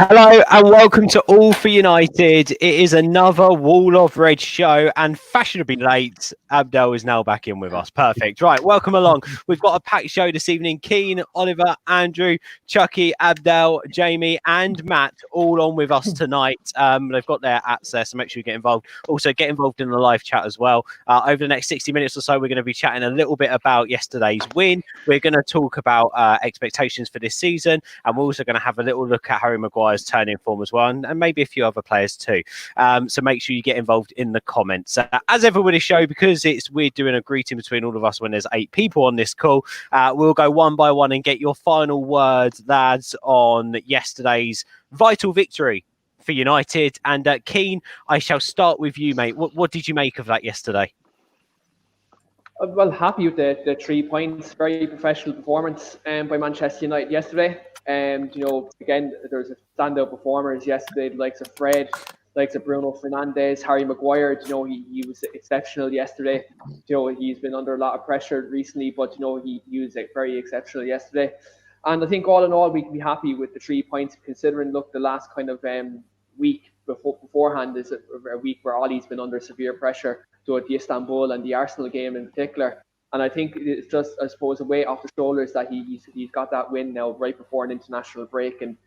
Hello and welcome to All for United. It is another Wall of Red show and fashionably late, Abdel is now back in with us. Perfect. Right, welcome along. We've got a packed show this evening. Keen, Oliver, Andrew, Chucky, Abdel, Jamie and Matt all on with us tonight. They've got their access, so make sure you get involved. Also, get involved in the live chat as well. Over the next 60 minutes or so, we're going to be chatting a little bit about yesterday's win. We're going to talk about expectations for this season, and we're also going to have a little look at Harry Maguire's turning form as well, and maybe a few other players too. So make sure you get involved in the comments. As everybody's show, because we're doing a greeting between all of us when there's 8 people on this call, we'll go one by one and get your final words, lads, on yesterday's vital victory for United. And Keane, I shall start with you, mate. What did you make of that yesterday? Well, happy with the 3 points. Very professional performance by Manchester United yesterday. Again, there's a standout performers yesterday, the likes of Fred, the likes of Bruno Fernandes, Harry Maguire. He was exceptional yesterday. He's been under a lot of pressure recently, but he was very exceptional yesterday. And I think all in all, we can be happy with the 3 points, considering the last kind of week beforehand is a week where Ollie's been under severe pressure. So the Istanbul and the Arsenal game in particular. And I think it's just, I suppose, a weight off the shoulders that he's got that win now right before an international break. And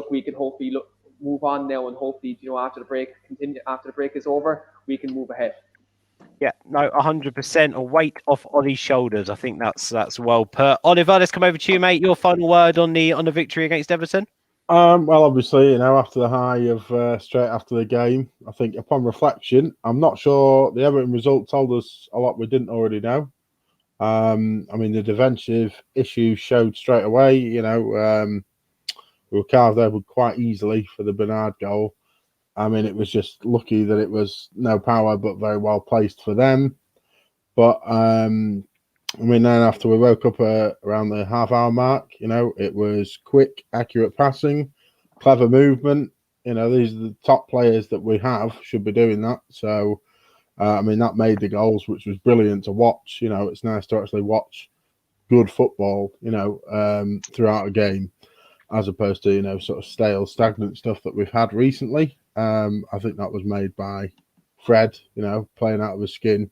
we can hopefully move on now, and hopefully, after the break is over, we can move ahead. Yeah, no, 100%. A weight off Ollie's shoulders. I think that's well put. Oliver, let's come over to you, mate. Your final word on the victory against Everton. Well, obviously, after the high of straight after the game, I think upon reflection, I'm not sure the Everton result told us a lot we didn't already know. The defensive issues showed straight away. We were carved over quite easily for the Bernard goal. It was just lucky that it was no power, but very well placed for them. But then after we woke up around the half-hour mark, it was quick, accurate passing, clever movement. These are the top players that we have, should be doing that. So, that made the goals, which was brilliant to watch. It's nice to actually watch good football, throughout a game, as opposed to, sort of stale, stagnant stuff that we've had recently. I think that was made by Fred, playing out of his skin,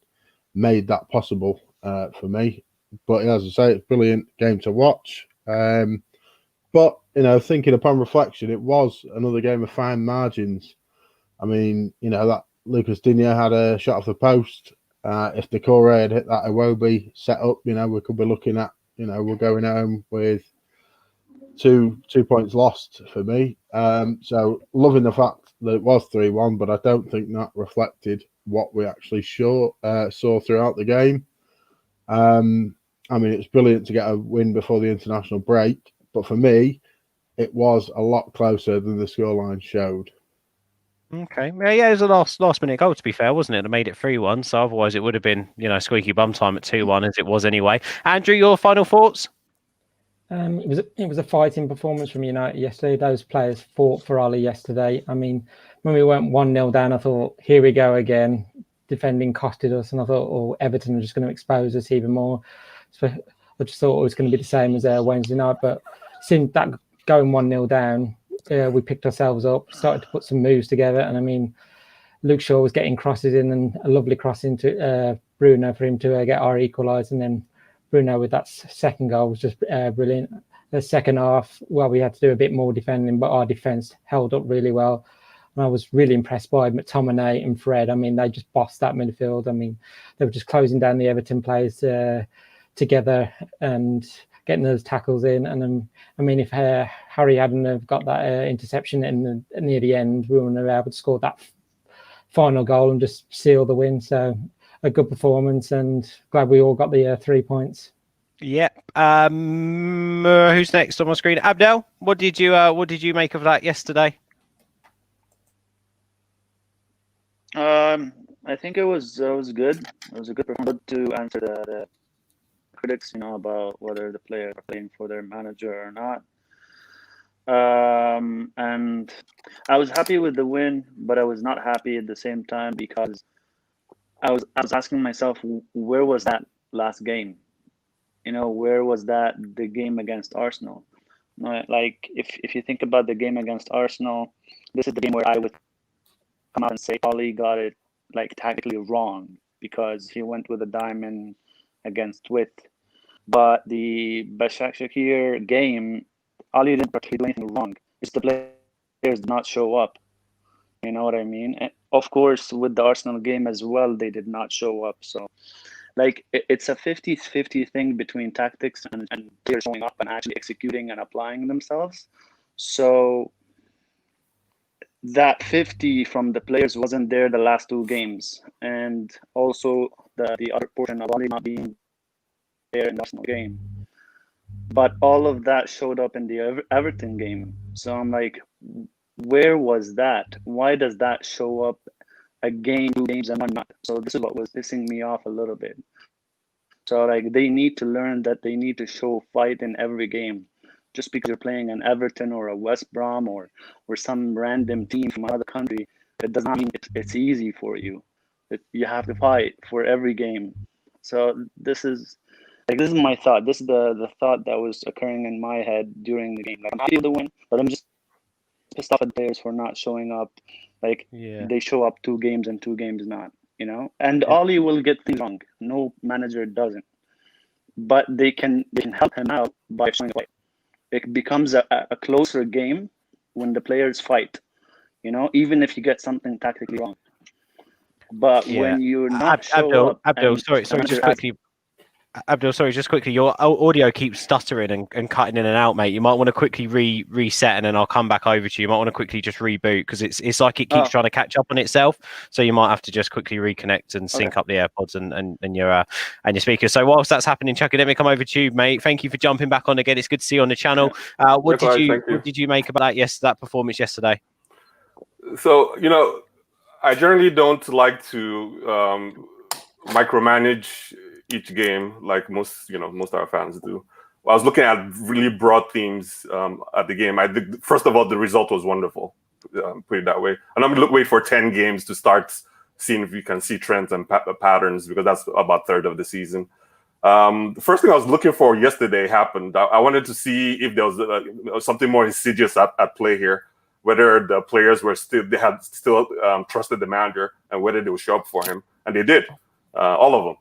made that possible. For me, but as I say, it's a brilliant game to watch. But thinking upon reflection, it was another game of fine margins. That Lucas Digne had a shot off the post. If the Corre had hit that Iwobi set up, we could be looking at, we're going home with two points lost for me. So loving the fact that it was 3-1, but I don't think that reflected what we actually saw throughout the game. It's brilliant to get a win before the international break, but for me, it was a lot closer than the scoreline showed. Okay, yeah, it was a last minute goal, to be fair, wasn't it? It made it 3-1, so otherwise it would have been, squeaky bum time at 2-1 as it was anyway. Andrew, your final thoughts? It was a fighting performance from United yesterday. Those players fought for Ollie yesterday. When we went 1-0 down, I thought, here we go again. Defending costed us, and I thought, Everton are just going to expose us even more. So I just thought it was going to be the same as Wednesday night. But since that going 1-0 down, we picked ourselves up, started to put some moves together. And Luke Shaw was getting crosses in, and a lovely cross into Bruno for him to get our equaliser. And then Bruno with that second goal was just brilliant. The second half, we had to do a bit more defending, but our defence held up really well. And I was really impressed by McTominay and Fred. They just bossed that midfield. They were just closing down the Everton players together and getting those tackles in. And if Harry hadn't have got that interception near the end, we wouldn't have been able to score that final goal and just seal the win. So a good performance, and glad we all got the 3 points. Yep. Who's next on my screen? Abdel, what did you make of that yesterday? I think it was good. It was a good performance to answer the critics, about whether the players are playing for their manager or not. And I was happy with the win, but I was not happy at the same time because I was asking myself, where was that last game? Where was the game against Arsenal? Like if you think about the game against Arsenal, this is the game where I would come out and say Ole got it like tactically wrong because he went with a diamond against width. But the Başakşehir game, Ole didn't particularly do anything wrong. It's the players did not show up. You know what I mean? And of course, with the Arsenal game as well, they did not show up. So, like, it's a 50-50 thing between tactics and players showing up and actually executing and applying themselves. So that 50 from the players wasn't there the last two games. And also the other portion of Ole not being there in the Arsenal game. But all of that showed up in the Everton game. So I'm like, where was that? Why does that show up a game, 2 games, and one not? So this is what was pissing me off a little bit. So like they need to learn that they need to show fight in every game. Just because you're playing an Everton or a West Brom or some random team from another country, it does not mean it's easy for you. You have to fight for every game. So this is my thought. This is the thought that was occurring in my head during the game. Like, I'm happy with the win, but I'm just pissed off at players for not showing up. Like they show up 2 games and 2 games not, you know. And Ole will get things wrong. No manager doesn't, but they can help him out by showing up. It becomes a closer game when the players fight, you know, even if you get something tactically wrong. But when you're not Abdul, sorry, just quickly. Abdul, sorry, just quickly. Your audio keeps stuttering and cutting in and out, mate. You might want to quickly reset, and then I'll come back over to you. You might want to quickly just reboot because it's like it keeps trying to catch up on itself. So you might have to just quickly reconnect and sync up the AirPods and your speakers. So whilst that's happening, Chuck, let me come over to you, mate. Thank you for jumping back on again. It's good to see you on the channel. What did you make about that performance yesterday? So I generally don't like to micromanage each game like most of our fans do. I was looking at really broad themes at the game. First of all, the result was wonderful, put it that way. And I'm going to wait for 10 games to start seeing if we can see trends and patterns, because that's about 1/3 of the season. The first thing I was looking for yesterday happened. I wanted to see if there was something more insidious at play here, whether the players had still trusted the manager and whether they would show up for him, and they did, all of them.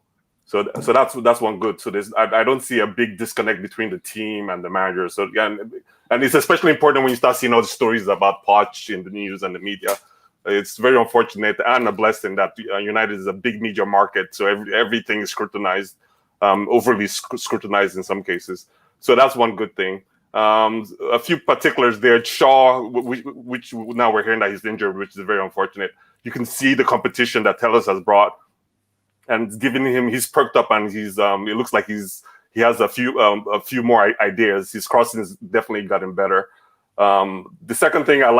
So that's one good. So I don't see a big disconnect between the team and the manager. So and it's especially important when you start seeing all the stories about Poch in the news and the media. It's very unfortunate and a blessing that United is a big media market, so everything is scrutinized, overly scrutinized in some cases. So that's one good thing. A few particulars there. Shaw, which now we're hearing that he's injured, which is very unfortunate. You can see the competition that Tellus has brought, and giving him, he's perked up, and he's it looks like he has a few more ideas. His crossing has definitely gotten better. The second thing I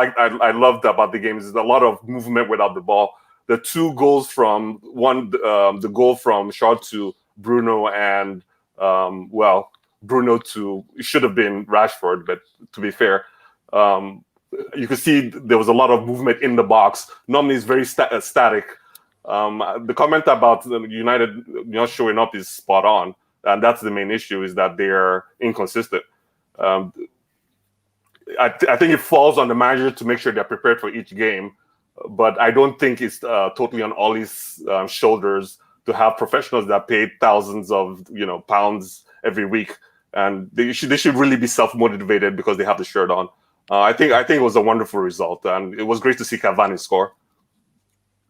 loved about the game is a lot of movement without the ball. The 2 goals from the goal from Shaw to Bruno, and Bruno to, it should have been Rashford, but to be fair, you could see there was a lot of movement in the box. Normally it's very static. The comment about United not showing up is spot on, and that's the main issue, is that they're inconsistent. I think it falls on the manager to make sure they're prepared for each game, but I don't think it's totally on Ole's shoulders to have professionals that pay thousands of pounds every week, and they should really be self-motivated because they have the shirt on. I think it was a wonderful result, and it was great to see Cavani score.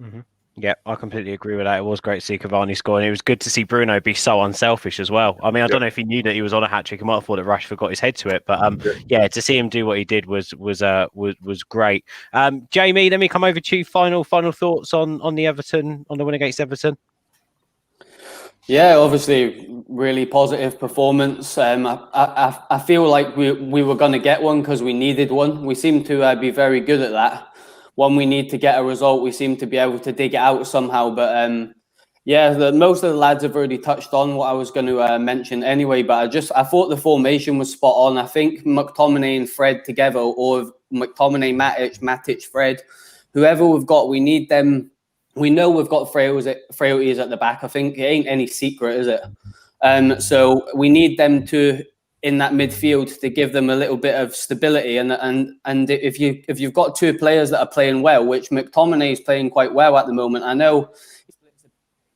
Mm-hmm. Yeah, I completely agree with that. It was great to see Cavani score, and it was good to see Bruno be so unselfish as well. I mean, I don't know if he knew that he was on a hat-trick. He might have thought that Rashford got his head to it, but to see him do what he did was great. Jamie, let me come over to you. Final thoughts on the win against Everton. Yeah, obviously, really positive performance. I feel like we were going to get one because we needed one. We seem to be very good at that. When we need to get a result, we seem to be able to dig it out somehow. But most of the lads have already touched on what I was going to mention anyway. But I thought the formation was spot on. I think McTominay and Fred together, or McTominay, Matic, Fred, whoever we've got, we need them. We know we've got frailties at the back. I think it ain't any secret, is it? So we need them to in that midfield to give them a little bit of stability. And if you've got two players that are playing well, which McTominay is playing quite well at the moment, I know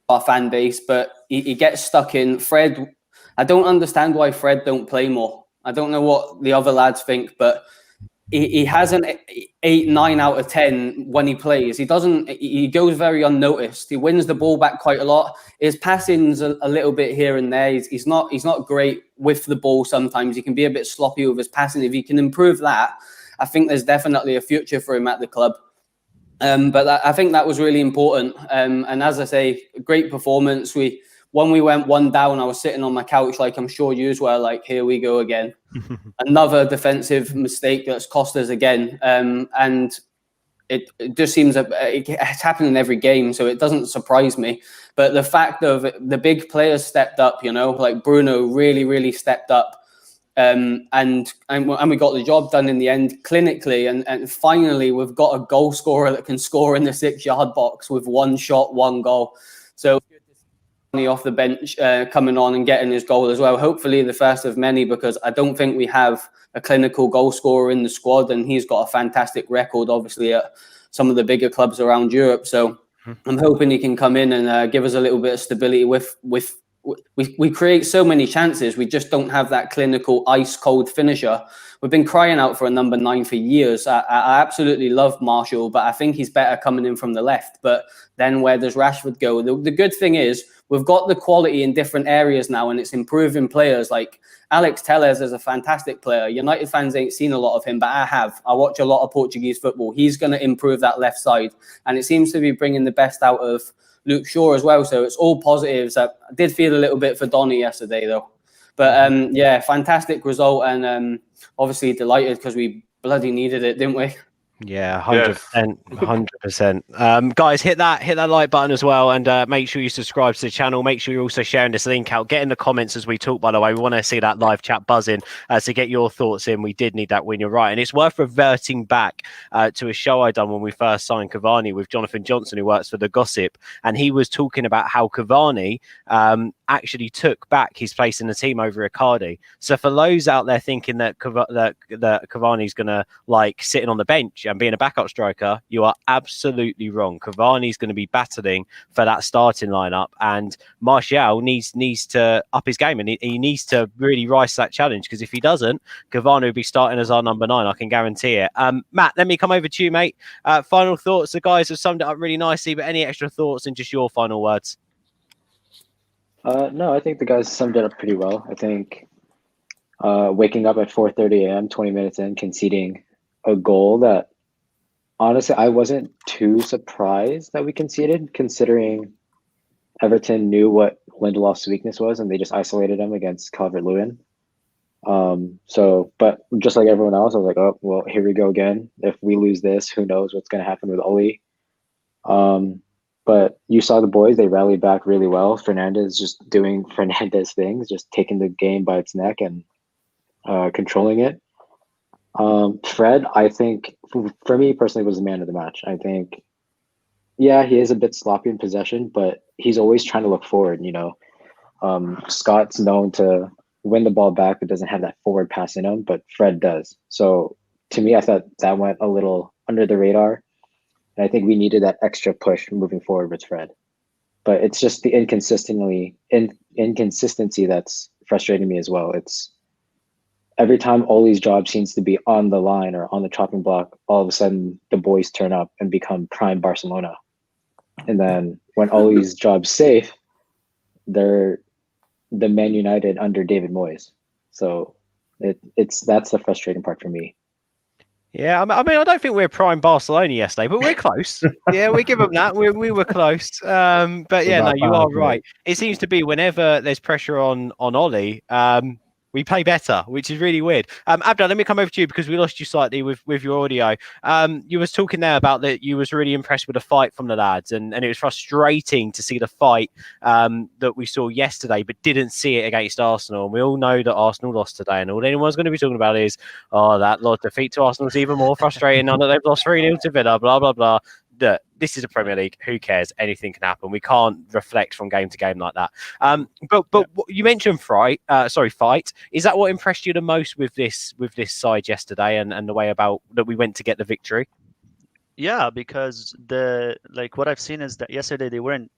our fan base, but he gets stuck in. Fred, I don't understand why Fred don't play more. I don't know what the other lads think, but he has an 8, 9 out of 10 when he plays. He goes very unnoticed. He wins the ball back quite a lot. His passing's a little bit here and there. He's not great with the ball sometimes. He can be a bit sloppy with his passing. If he can improve that, I think there's definitely a future for him at the club. But I think that was really important. And as I say, great performance. When we went 1 down, I was sitting on my couch, like I'm sure you were, like, here we go again. Another defensive mistake that's cost us again. And it just seems it's happening in every game, so it doesn't surprise me. But the fact of the big players stepped up, like Bruno really, really stepped up. And we got the job done in the end clinically. And finally, we've got a goal scorer that can score in the 6-yard box with 1 shot, 1 goal. So off the bench coming on and getting his goal as well, hopefully the first of many, because I don't think we have a clinical goal scorer in the squad, and he's got a fantastic record obviously at some of the bigger clubs around Europe. So I'm hoping he can come in and give us a little bit of stability. We create so many chances, we just don't have that clinical ice cold finisher. We've been crying out for a number 9 for years. I absolutely love Marshall, but I think he's better coming in from the left. But then where does Rashford go? The good thing is we've got the quality in different areas now, and it's improving players. Like Alex Telles is a fantastic player. United fans ain't seen a lot of him, but I have. I watch a lot of Portuguese football. He's going to improve that left side, and it seems to be bringing the best out of Luke Shaw as well. So it's all positives. I did feel a little bit for Donny yesterday, though. But yeah, fantastic result, and obviously delighted because we bloody needed it, didn't we? Yeah, 100%, 100%. Guys, hit that like button as well, and make sure you subscribe to the channel. Make sure you're also sharing this link out. Get in the comments as we talk, by the way. We want to see that live chat buzzing to get your thoughts in. We did need that win, you're right. And it's worth reverting back to a show I done when we first signed Cavani with Jonathan Johnson, who works for The Gossip, and he was talking about how Cavani actually took back his place in the team over Icardi. So for those out there thinking that Cavani's going to like sitting on the bench and being a backup striker, you are absolutely wrong. Cavani's going to be battling for that starting lineup, and Martial needs to up his game, and he needs to really rise to that challenge, because if he doesn't, Cavani will be starting as our number 9. I can guarantee it. Matt, let me come over to you, mate. Final thoughts. The guys have summed it up really nicely, but any extra thoughts and just your final words? No, I think the guys summed it up pretty well. I think waking up at 4:30 a.m., 20 minutes in, conceding a goal that, honestly, I wasn't too surprised that we conceded, considering Everton knew what Lindelof's weakness was, and they just isolated him against Calvert-Lewin. But just like everyone else, I was like, oh, well, here we go again. If we lose this, who knows what's going to happen with Ole. But you saw the boys, they rallied back really well. Fernandes just doing Fernandes things, just taking the game by its neck and controlling it. Fred, I think, for me personally, was the man of the match. I think, yeah, he is a bit sloppy in possession, but he's always trying to look forward, Scott's known to win the ball back but doesn't have that forward pass in him, but Fred does. So to me, I thought that went a little under the radar. And I think we needed that extra push moving forward with Fred. But it's just the inconsistency that's frustrating me as well. It's every time Ole's job seems to be on the line or on the chopping block, all of a sudden the boys turn up and become prime Barcelona. And then when Ole's job's safe, they're the Man United under David Moyes. So that's the frustrating part for me. Yeah, I mean, I don't think we're prime Barcelona yesterday, but we're close. Yeah, we give them that. We were close. But yeah, no, you are right. It seems to be whenever there's pressure on Ole, we play better, which is really weird. Abdul, let me come over to you because we lost you slightly with your audio. You was talking there about that you was really impressed with the fight from the lads, and it was frustrating to see the fight that we saw yesterday, but didn't see it against Arsenal. And we all know that Arsenal lost today, and all anyone's going to be talking about is, that defeat to Arsenal is even more frustrating now that they've lost 3-0 to Villa, blah, blah, blah. look, this is a Premier League. Who cares? Anything can happen. We can't reflect from game to game like that. But you mentioned fight. Is that what impressed you the most with this side yesterday and the way about that we went to get the victory? Yeah, because what I've seen is that yesterday they weren't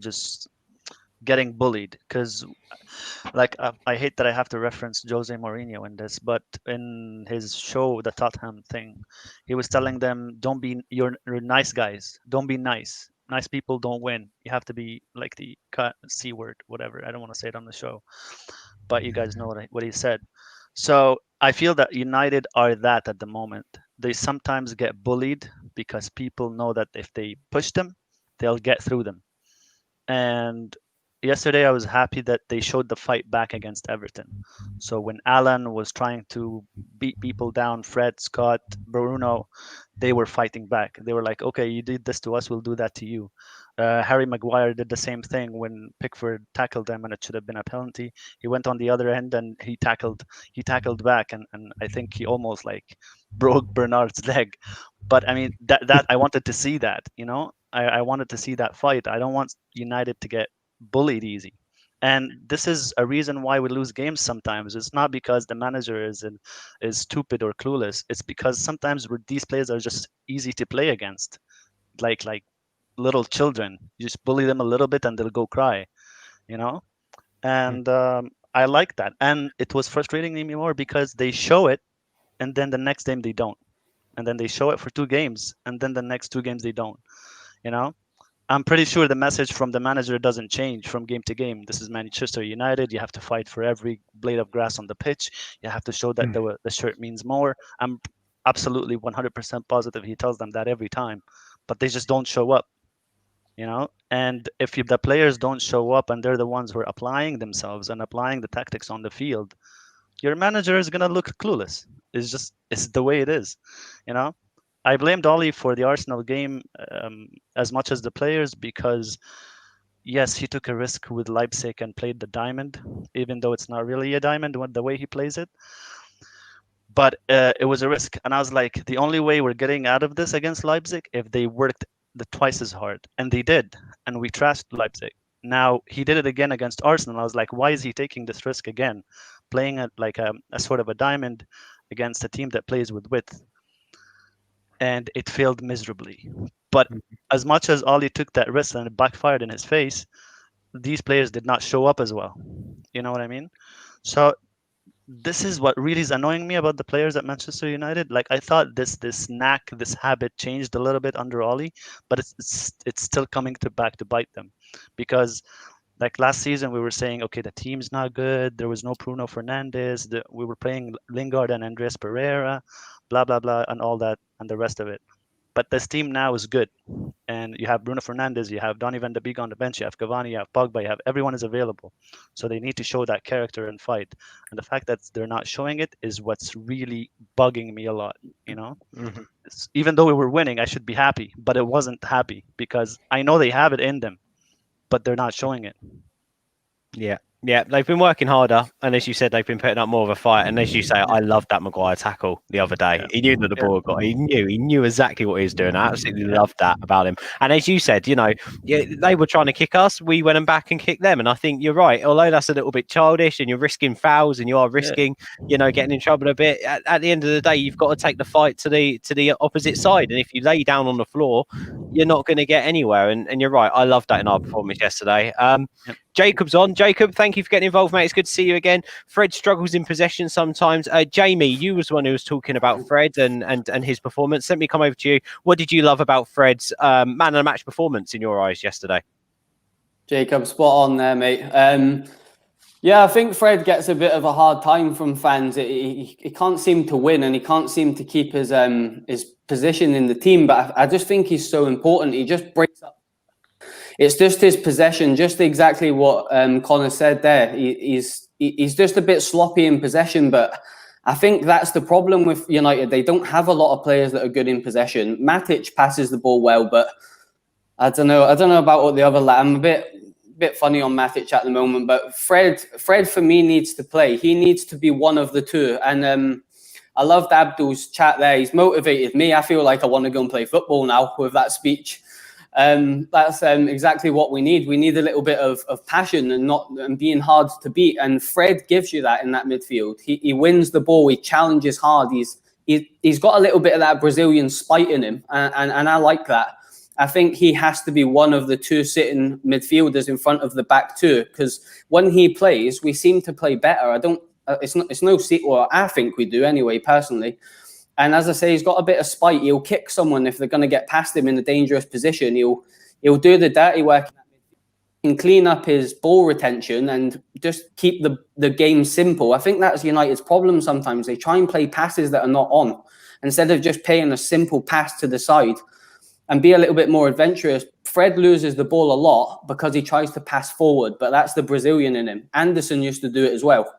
just getting bullied, because I hate that I have to reference Jose Mourinho in this, but in his show, the Tottenham thing, he was telling them, you're nice guys, don't be nice. Nice people don't win. You have to be like the C word, whatever. I don't want to say it on the show, but you guys know what he said. So I feel that United are that at the moment. They sometimes get bullied because people know that if they push them, they'll get through them. And yesterday I was happy that they showed the fight back against Everton. So when Alan was trying to beat people down, Fred, Scott, Bruno, they were fighting back. They were like, okay, you did this to us, we'll do that to you. Harry Maguire did the same thing when Pickford tackled him and it should have been a penalty. He went on the other end and he tackled back, and I think he almost broke Bernard's leg. But I mean, that I wanted to see that, I wanted to see that fight. I don't want United to get bullied easy. And this is a reason why we lose games sometimes. It's not because the manager is stupid or clueless. It's because sometimes these players are just easy to play against, like little children. You just bully them a little bit and they'll go cry, And I like that. And it was frustrating me more because they show it, and then the next game they don't, and then they show it for 2 games, and then the next 2 games they don't. I'm pretty sure the message from the manager doesn't change from game to game. This is Manchester United. You have to fight for every blade of grass on the pitch. You have to show that the shirt means more. I'm absolutely 100% positive he tells them that every time, but they just don't show up, And if the players don't show up and they're the ones who are applying themselves and applying the tactics on the field, your manager is going to look clueless. It's the way it is, I blamed Ole for the Arsenal game as much as the players, because yes, he took a risk with Leipzig and played the diamond, even though it's not really a diamond the way he plays it. But it was a risk. And I was like, the only way we're getting out of this against Leipzig if they worked twice as hard. And they did. And we trashed Leipzig. Now, he did it again against Arsenal. I was like, why is he taking this risk again? Playing it like a sort of a diamond against a team that plays with width. And it failed miserably. But as much as Ole took that risk and it backfired in his face, these players did not show up as well. You know what I mean? So this is what really is annoying me about the players at Manchester United. I thought this habit changed a little bit under Ole, but it's still coming back to bite them, because last season we were saying, okay, the team's not good. There was no Bruno Fernandes. We were playing Lingard and Andres Pereira, blah, blah, blah, and all that and the rest of it. But this team now is good. And you have Bruno Fernandes, you have Donny van de Beek on the bench, you have Cavani, you have Pogba, everyone is available. So they need to show that character and fight. And the fact that they're not showing it is what's really bugging me a lot, Even though we were winning, I should be happy, but it wasn't happy because I know they have it in them, but they're not showing it. Yeah, they've been working harder, and as you said, they've been putting up more of a fight. And as you say, I loved that Maguire tackle the other day. He knew that the ball got. He knew exactly what he was doing. I absolutely loved that about him. And as you said, they were trying to kick us. We went back and kicked them. And I think you're right. Although that's a little bit childish, and you're risking fouls, and you are risking, getting in trouble a bit. At the end of the day, you've got to take the fight to the opposite side. And if you lay down on the floor, you're not going to get anywhere. And you're right. I loved that in our performance yesterday. Jacob's on. Jacob, thank you for getting involved, mate. It's good to see you again. Fred struggles in possession sometimes. Jamie, you was the one who was talking about Fred and his performance. Let me come over to you. What did you love about Fred's man of the match performance in your eyes yesterday? Jacob, spot on there, mate. I think Fred gets a bit of a hard time from fans. He can't seem to win, and he can't seem to keep his position in the team. But I just think he's so important. He just breaks up. It's just his possession, just exactly what Connor said there. He's just a bit sloppy in possession, but I think that's the problem with United. They don't have a lot of players that are good in possession. Matic passes the ball well, but I don't know about what the other lad. I'm a bit funny on Matic at the moment, but Fred for me needs to play. He needs to be one of the two, and I loved Abdul's chat there. He's motivated me. I feel like I want to go and play football now with that speech. That's exactly what we need. We need a little bit of passion and being hard to beat. And Fred gives you that in that midfield. He wins the ball. He challenges hard. He's got a little bit of that Brazilian spite in him, and I like that. I think he has to be one of the two sitting midfielders in front of the back two, because when he plays, we seem to play better. It's no secret. Well, I think we do anyway, personally. And as I say, he's got a bit of spite. He'll kick someone if they're going to get past him in a dangerous position. He'll do the dirty work and clean up his ball retention and just keep the game simple. I think that's United's problem sometimes. They try and play passes that are not on instead of just playing a simple pass to the side and be a little bit more adventurous. Fred loses the ball a lot because he tries to pass forward, but that's the Brazilian in him. Anderson used to do it as well.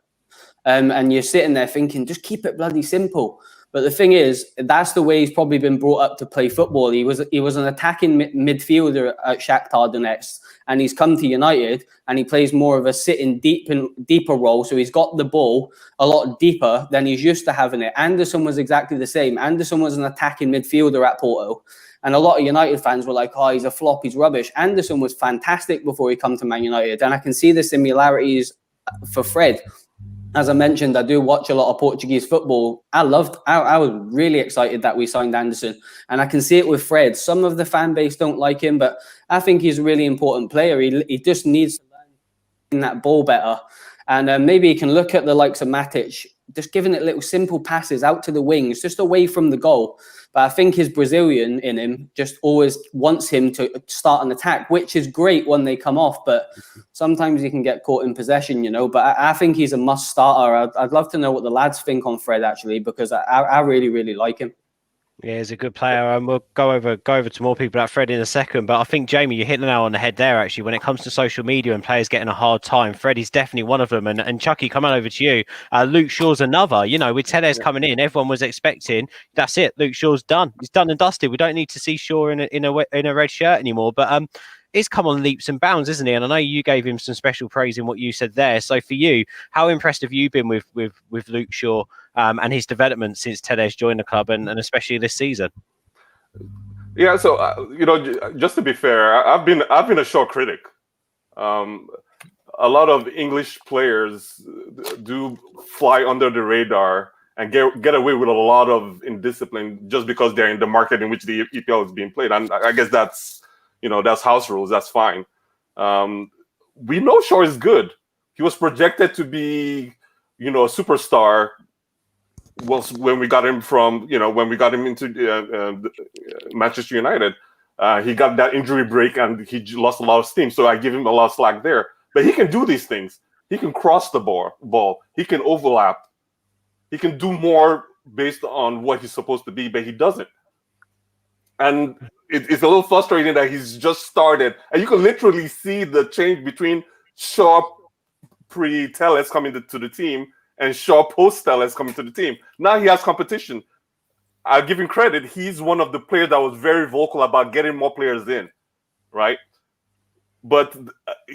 And you're sitting there thinking, just keep it bloody simple. But the thing is, that's the way he's probably been brought up to play football. He was an attacking midfielder at Shakhtar Donetsk, and he's come to United and he plays more of a sitting deeper role. So he's got the ball a lot deeper than he's used to having it. Anderson was exactly the same. Anderson was an attacking midfielder at Porto. And a lot of United fans were like, oh, he's a flop, he's rubbish. Anderson was fantastic before he come to Man United. And I can see the similarities for Fred. As I mentioned, I do watch a lot of Portuguese football. I was really excited that we signed Anderson. And I can see it with Fred. Some of the fan base don't like him, but I think he's a really important player. He just needs to learn that ball better. And maybe he can look at the likes of Matic, just giving it little simple passes out to the wings, just away from the goal. But I think his Brazilian in him just always wants him to start an attack, which is great when they come off. But sometimes he can get caught in possession, you know. But I think he's a must starter. I'd love to know what the lads think on Fred, actually, because I really, really like him. Yeah, he's a good player, and we'll go over to more people like Fred in a second. But I think, Jamie, you're hitting the nail on the head there, actually, when it comes to social media and players getting a hard time. Fred is definitely one of them. And Chucky, coming over to you, Luke Shaw's another. You know, with Tellez coming in, everyone was expecting, that's it, Luke Shaw's done. He's done and dusted. We don't need to see Shaw in a red shirt anymore. But he's come on leaps and bounds, isn't he? And I know you gave him some special praise in what you said there. So for you, how impressed have you been with Luke Shaw and his development since Tellez joined the club, and especially this season? Yeah, so you know, just to be fair, I've been a Shaw critic. A lot of English players do fly under the radar and get away with a lot of indiscipline just because they're in the market in which the EPL is being played. And I guess that's, you know, that's house rules. That's fine. We know Shaw is good. He was projected to be, you know, a superstar. When we got him into Manchester United, he got that injury break and he lost a lot of steam. So I give him a lot of slack there. But he can do these things. He can cross the ball. He can overlap. He can do more based on what he's supposed to be, but he doesn't. And it's a little frustrating that he's just started. And you can literally see the change between Shaw pre-Tellez coming to the team and Shaw post-Tellez coming to the team. Now he has competition. I'll give him credit. He's one of the players that was very vocal about getting more players in, right? But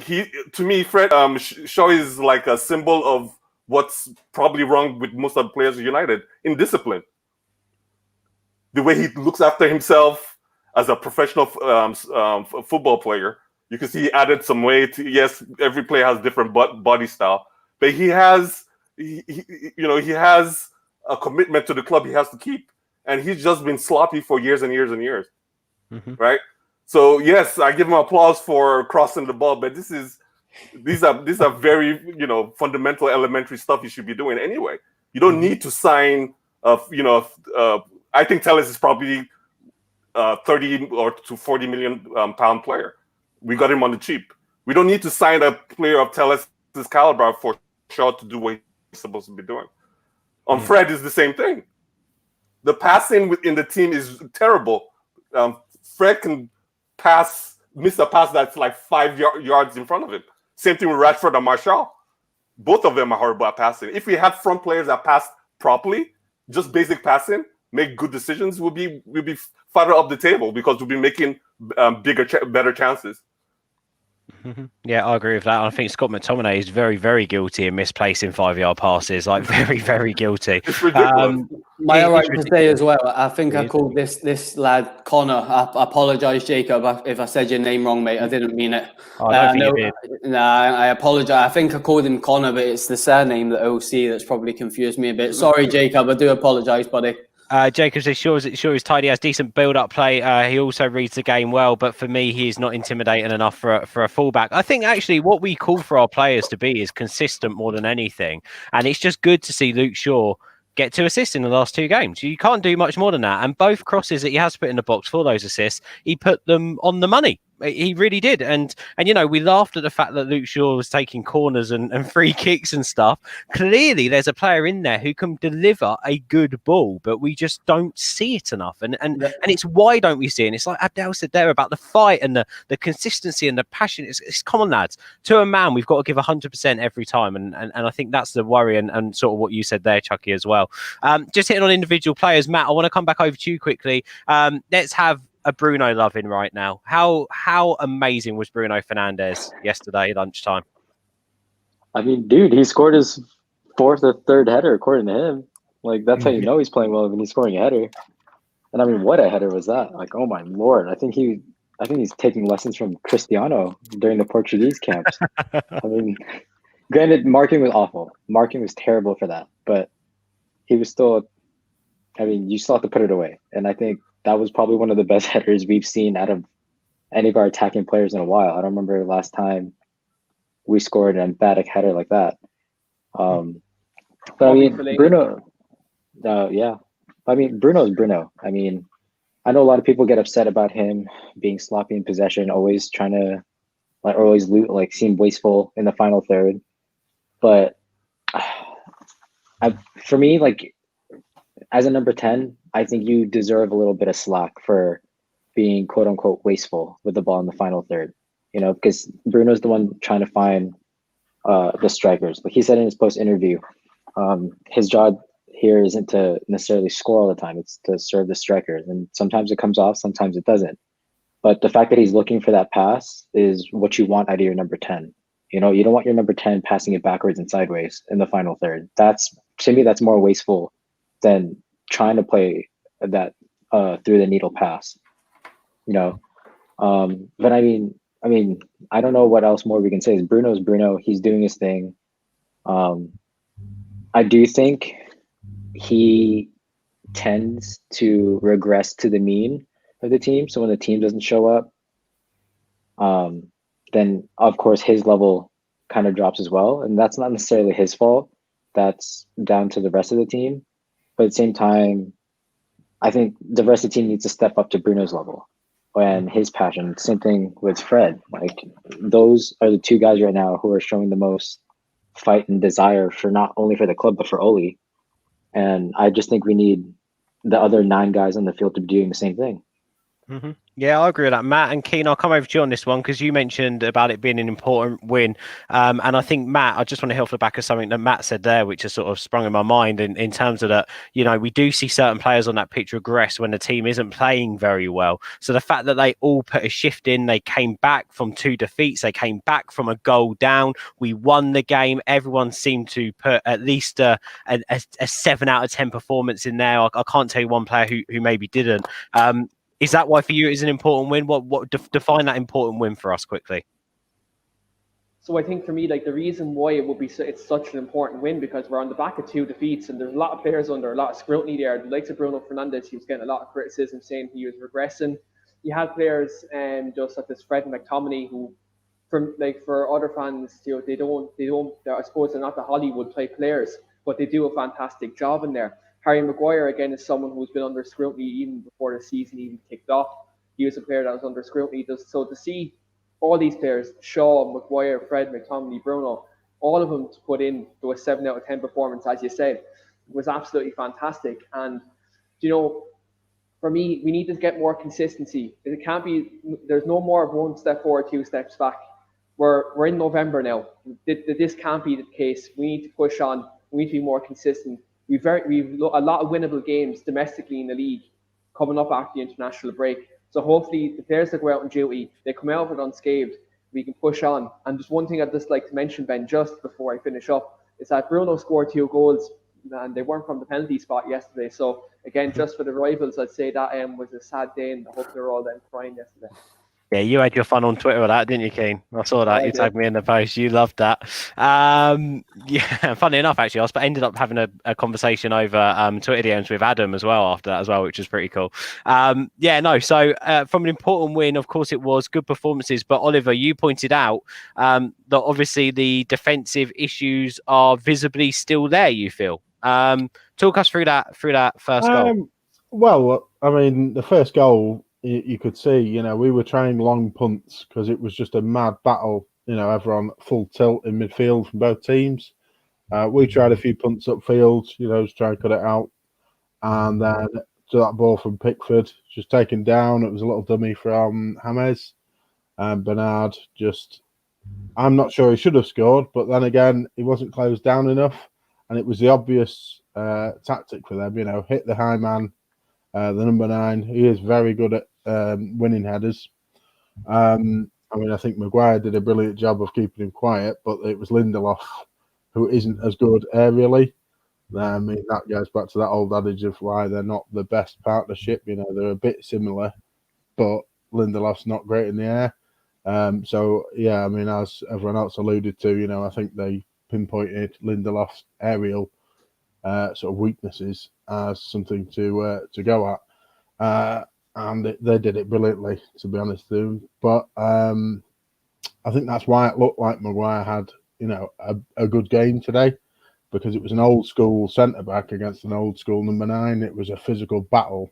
to me, Fred, Shaw is like a symbol of what's probably wrong with most of the players at United: indiscipline. The way he looks after himself as a professional football player. You can see he added some weight. Yes, every player has different body style, but he has a commitment to the club he has to keep, and he's just been sloppy for years and years and years, right? So yes, I give him applause for crossing the ball, but these are very, you know, fundamental, elementary stuff you should be doing anyway. You don't need to sign, I think Tellez is probably 30 or to 40 million pound player. We got him on the cheap. We don't need to sign a player of Tellez's caliber for Shaw to do what he's supposed to be doing. On Fred is the same thing. The passing within the team is terrible. Fred can miss a pass that's like 5 yards in front of him. Same thing with Rashford and Martial. Both of them are horrible at passing. If we had front players that passed properly, just basic passing, make good decisions, we'll be farther up the table because we'll be making better chances. Yeah, I agree with that. I think Scott McTominay is very, very guilty in misplacing 5-yard passes. Like very, very guilty. It's ridiculous. Am I all right to ridiculous. say as well? I think I It is. called this lad Connor. I apologise, Jacob, if I said your name wrong, mate. I didn't mean it. Oh, I don't think you did. Nah, I apologise. I think I called him Connor, but it's the surname, the OC, that's probably confused me a bit. Sorry, Jacob. I do apologise, buddy. Jacob says, sure is tidy, has decent build-up play. He also reads the game well, but for me, he's not intimidating enough for a fullback. I think actually what we call for our players to be is consistent more than anything, and it's just good to see Luke Shaw get 2 assists in the last 2 games. You can't do much more than that, and both crosses that he has put in the box for those assists, he put them on the money. He really did. And we laughed at the fact that Luke Shaw was taking corners and free kicks and stuff. Clearly, there's a player in there who can deliver a good ball, but we just don't see it enough. And it's why don't we see it? And it's like Abdel said there about the fight and the consistency and the passion. It's come on, lads. To a man, we've got to give 100% every time. And I think that's the worry and sort of what you said there, Chucky, as well. Just hitting on individual players. Matt, I want to come back over to you quickly. Let's have a Bruno loving right now. How amazing was Bruno Fernandes yesterday lunchtime? I mean, dude, he scored his 4th or 3rd header, according to him. Like, that's how you know he's playing well when he's scoring a header. And I mean, what a header was that? Like, oh my lord! I think he's taking lessons from Cristiano during the Portuguese camps. I mean, granted, marking was awful. Marking was terrible for that, but he was still. I mean, you still have to put it away, and I think that was probably one of the best headers we've seen out of any of our attacking players in a while. I don't remember last time we scored an emphatic header like that. But I mean, Bruno, yeah. I mean, Bruno's Bruno. I mean, I know a lot of people get upset about him being sloppy in possession, always trying to, seem wasteful in the final third. But for me, like, as a number 10, I think you deserve a little bit of slack for being quote unquote wasteful with the ball in the final third, because Bruno's the one trying to find the strikers. Like he said in his post interview, his job here isn't to necessarily score all the time. It's to serve the strikers. And sometimes it comes off, sometimes it doesn't. But the fact that he's looking for that pass is what you want out of your number 10. You don't want your number 10 passing it backwards and sideways in the final third. To me, that's more wasteful than trying to play that through the needle pass, But I mean, I don't know what else more we can say. Bruno's Bruno. He's doing his thing. I do think he tends to regress to the mean of the team. So when the team doesn't show up, then of course his level kind of drops as well. And that's not necessarily his fault. That's down to the rest of the team. But at the same time, I think the rest of the team needs to step up to Bruno's level and his passion. Same thing with Fred. Like, those are the 2 guys right now who are showing the most fight and desire for not only for the club, but for Ole. And I just think we need the other 9 guys on the field to be doing the same thing. Mm-hmm. Yeah, I agree with that, Matt. And Keane, I'll come over to you on this one because you mentioned about it being an important win. And I think, Matt, I just want to hit off the back of something that Matt said there, which has sort of sprung in my mind in terms of that, we do see certain players on that pitch regress when the team isn't playing very well. So the fact that they all put a shift in, they came back from 2 defeats, they came back from a goal down, we won the game. Everyone seemed to put at least a 7 out of 10 performance in there. I can't tell you one player who maybe didn't. Is that why for you it is an important win? What define that important win for us quickly? So I think for me, like, the reason why it's such an important win, because we're on the back of 2 defeats and there's a lot of players under a lot of scrutiny there. The likes of Bruno Fernandes, he was getting a lot of criticism saying he was regressing. You had players just like this Fred and McTominay who, for other fans, they don't. I suppose they're not the Hollywood type players, but they do a fantastic job in there. Harry Maguire, again, is someone who's been under scrutiny even before the season even kicked off. He was a player that was under scrutiny. So to see all these players, Shaw, Maguire, Fred, McTominay, Bruno, all of them to put in to a 7 out of 10 performance, as you said, was absolutely fantastic. And, for me, we need to get more consistency. It can't be, there's no more 1 step forward, 2 steps back. We're in November now. This can't be the case. We need to push on. We need to be more consistent. We've a lot of winnable games domestically in the league coming up after the international break. So hopefully the players that go out on duty, they come out of it unscathed. we can push on. And just one thing I'd just like to mention, Ben, just before I finish up, is that Bruno scored 2 goals, and they weren't from the penalty spot yesterday. So again, just for the rivals, I'd say that was a sad day, and I hope they're all then crying yesterday. Yeah, you had your fun on Twitter with that, didn't you, Keane? I saw that. You tagged me in the post. You loved that. Yeah, funny enough, actually, I ended up having a conversation over Twitter DMs with Adam as well after that as well, which was pretty cool. So from an important win, of course, it was good performances. But Oliver, you pointed out that obviously the defensive issues are visibly still there, you feel. Talk us through that first goal. Well, I mean, the first goal, you could see, we were trying long punts because it was just a mad battle, everyone full tilt in midfield from both teams. We tried a few punts upfield, to try and cut it out. And then to that ball from Pickford, just taken down. It was a little dummy from James. And Bernard I'm not sure he should have scored, but then again, he wasn't closed down enough. And it was the obvious tactic for them, hit the high man, the number 9. He is very good at winning headers. I think Maguire did a brilliant job of keeping him quiet, but it was Lindelof who isn't as good aerially. That goes back to that old adage of why they're not the best partnership. They're a bit similar, but Lindelof's not great in the air. As everyone else alluded to, I think they pinpointed Lindelof's aerial sort of weaknesses as something to go at. And they did it brilliantly, to be honest with them. But I think that's why it looked like Maguire had, a good game today, because it was an old school centre back against an old school number 9. It was a physical battle.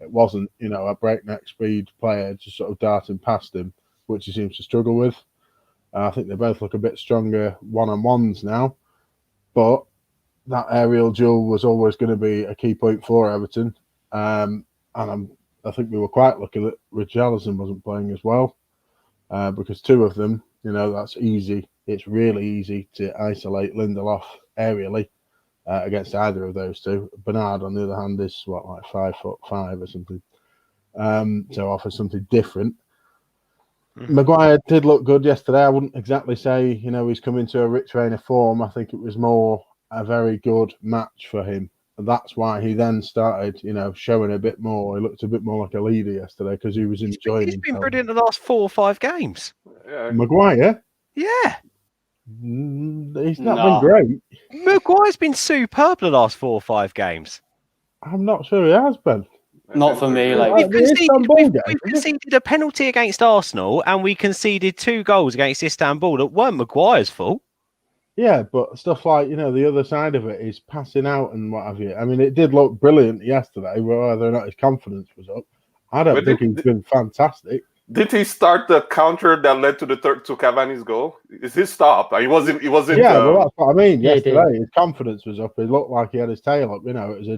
It wasn't, a breakneck speed player just sort of darting past him, which he seems to struggle with. I think they both look a bit stronger one-on-ones now, but that aerial duel was always going to be a key point for Everton. I think we were quite lucky that Richarlison wasn't playing as well, because 2 of them, that's easy. It's really easy to isolate Lindelof aerially against either of those 2. Bernard, on the other hand, is 5'5" or something, so offers something different. Maguire did look good yesterday. I wouldn't exactly say, he's come into a rich vein of form. I think it was more a very good match for him. That's why he then started, showing a bit more. He looked a bit more like a leader yesterday because he was enjoying He's been himself. brilliant the last 4 or 5 games. Yeah. Maguire? Yeah. He's not been great. Maguire's been superb the last 4 or 5 games. I'm not sure he has been. Not for me. We've conceded a penalty against Arsenal and we conceded 2 goals against Istanbul that weren't Maguire's fault. Yeah, but stuff like, the other side of it is passing out and what have you. I mean, it did look brilliant yesterday, whether or not his confidence was up. I don't think he's been fantastic. Did he start the counter that led to to Cavani's goal? Is his stop? He wasn't. Yeah, well, that's what I mean. Yesterday, his confidence was up. He looked like he had his tail up. It was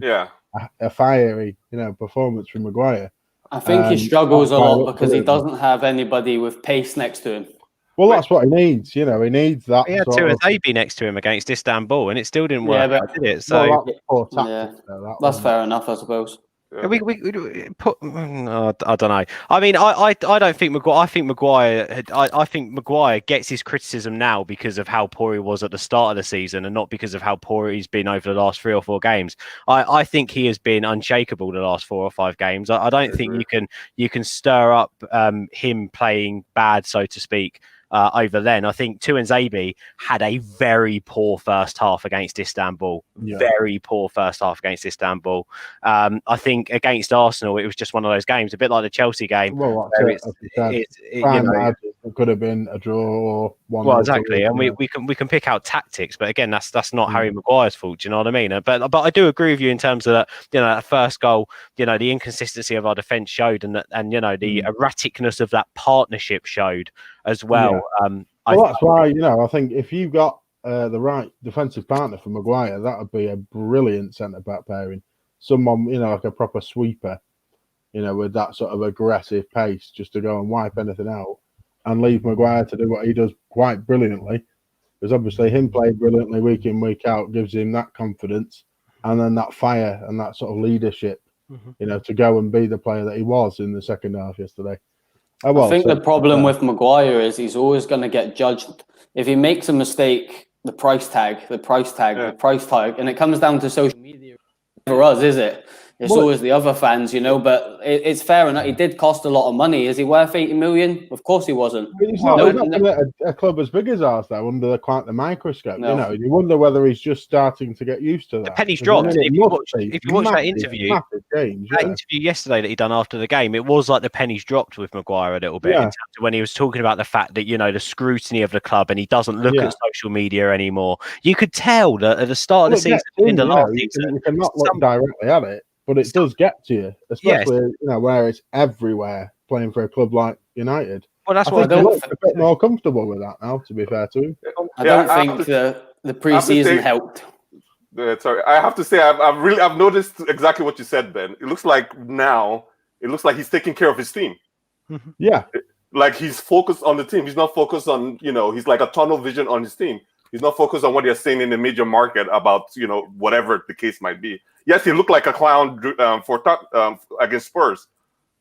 a fiery, performance from Maguire. I think he struggles a lot because he doesn't have anybody with pace next to him. Well, that's what he needs. He needs that. He had Tuanzebe next to him against Istanbul, and it still didn't work out, did it? So that's fair enough, I suppose. Yeah. We put. I don't know. I mean, I don't think Maguire. I think Maguire gets his criticism now because of how poor he was at the start of the season, and not because of how poor he's been over the last 3 or 4 games. I think he has been unshakable the last 4 or 5 games. I don't think you can stir up him playing bad, so to speak. Over then, I think Tuanzebe had a very poor first half against Istanbul. Very poor first half against Istanbul. I think against Arsenal, it was just one of those games, a bit like the Chelsea game. Well, it could have been a draw or one. Well, exactly, and we can pick out tactics, but again, that's not Harry Maguire's fault. Do you know what I mean? But I do agree with you in terms of that. That first goal. The inconsistency of our defence showed, and the erraticness of that partnership showed as well. That's why I think if you've got the right defensive partner for Maguire, that would be a brilliant centre back pairing. Someone like a proper sweeper, with that sort of aggressive pace, just to go and wipe anything out, and leave Maguire to do what he does quite brilliantly. Because obviously him playing brilliantly week in, week out gives him that confidence, and then that fire and that sort of leadership, to go and be the player that he was in the second half yesterday. I think the problem with Maguire is he's always going to get judged. If he makes a mistake, the price tag, and it comes down to social media. For us, is it? It's always the other fans, but it's fair enough. He did cost a lot of money. Is he worth 80 million? Of course he wasn't. He's not a club as big as ours, though, under the microscope. No. You wonder whether he's just starting to get used to that. The penny's dropped. If you watch that interview, interview yesterday that he done after the game, it was like the penny's dropped with Maguire a little bit in terms of when he was talking about the fact that the scrutiny of the club and he doesn't look at social media anymore. You could tell that at the start of the season, in the last season, you cannot look directly at it. But it does get to you, especially where it's everywhere playing for a club like United. Well, that's why I think he's a bit more comfortable with that now. To be fair to him, I don't think the pre-season helped. Sorry, I have to say I've noticed exactly what you said, Ben. It looks like he's taking care of his team. Yeah, like he's focused on the team. He's not focused on he's like a tunnel vision on his team. He's not focused on what they're saying in the major market about whatever the case might be. Yes, he looked like a clown against Spurs.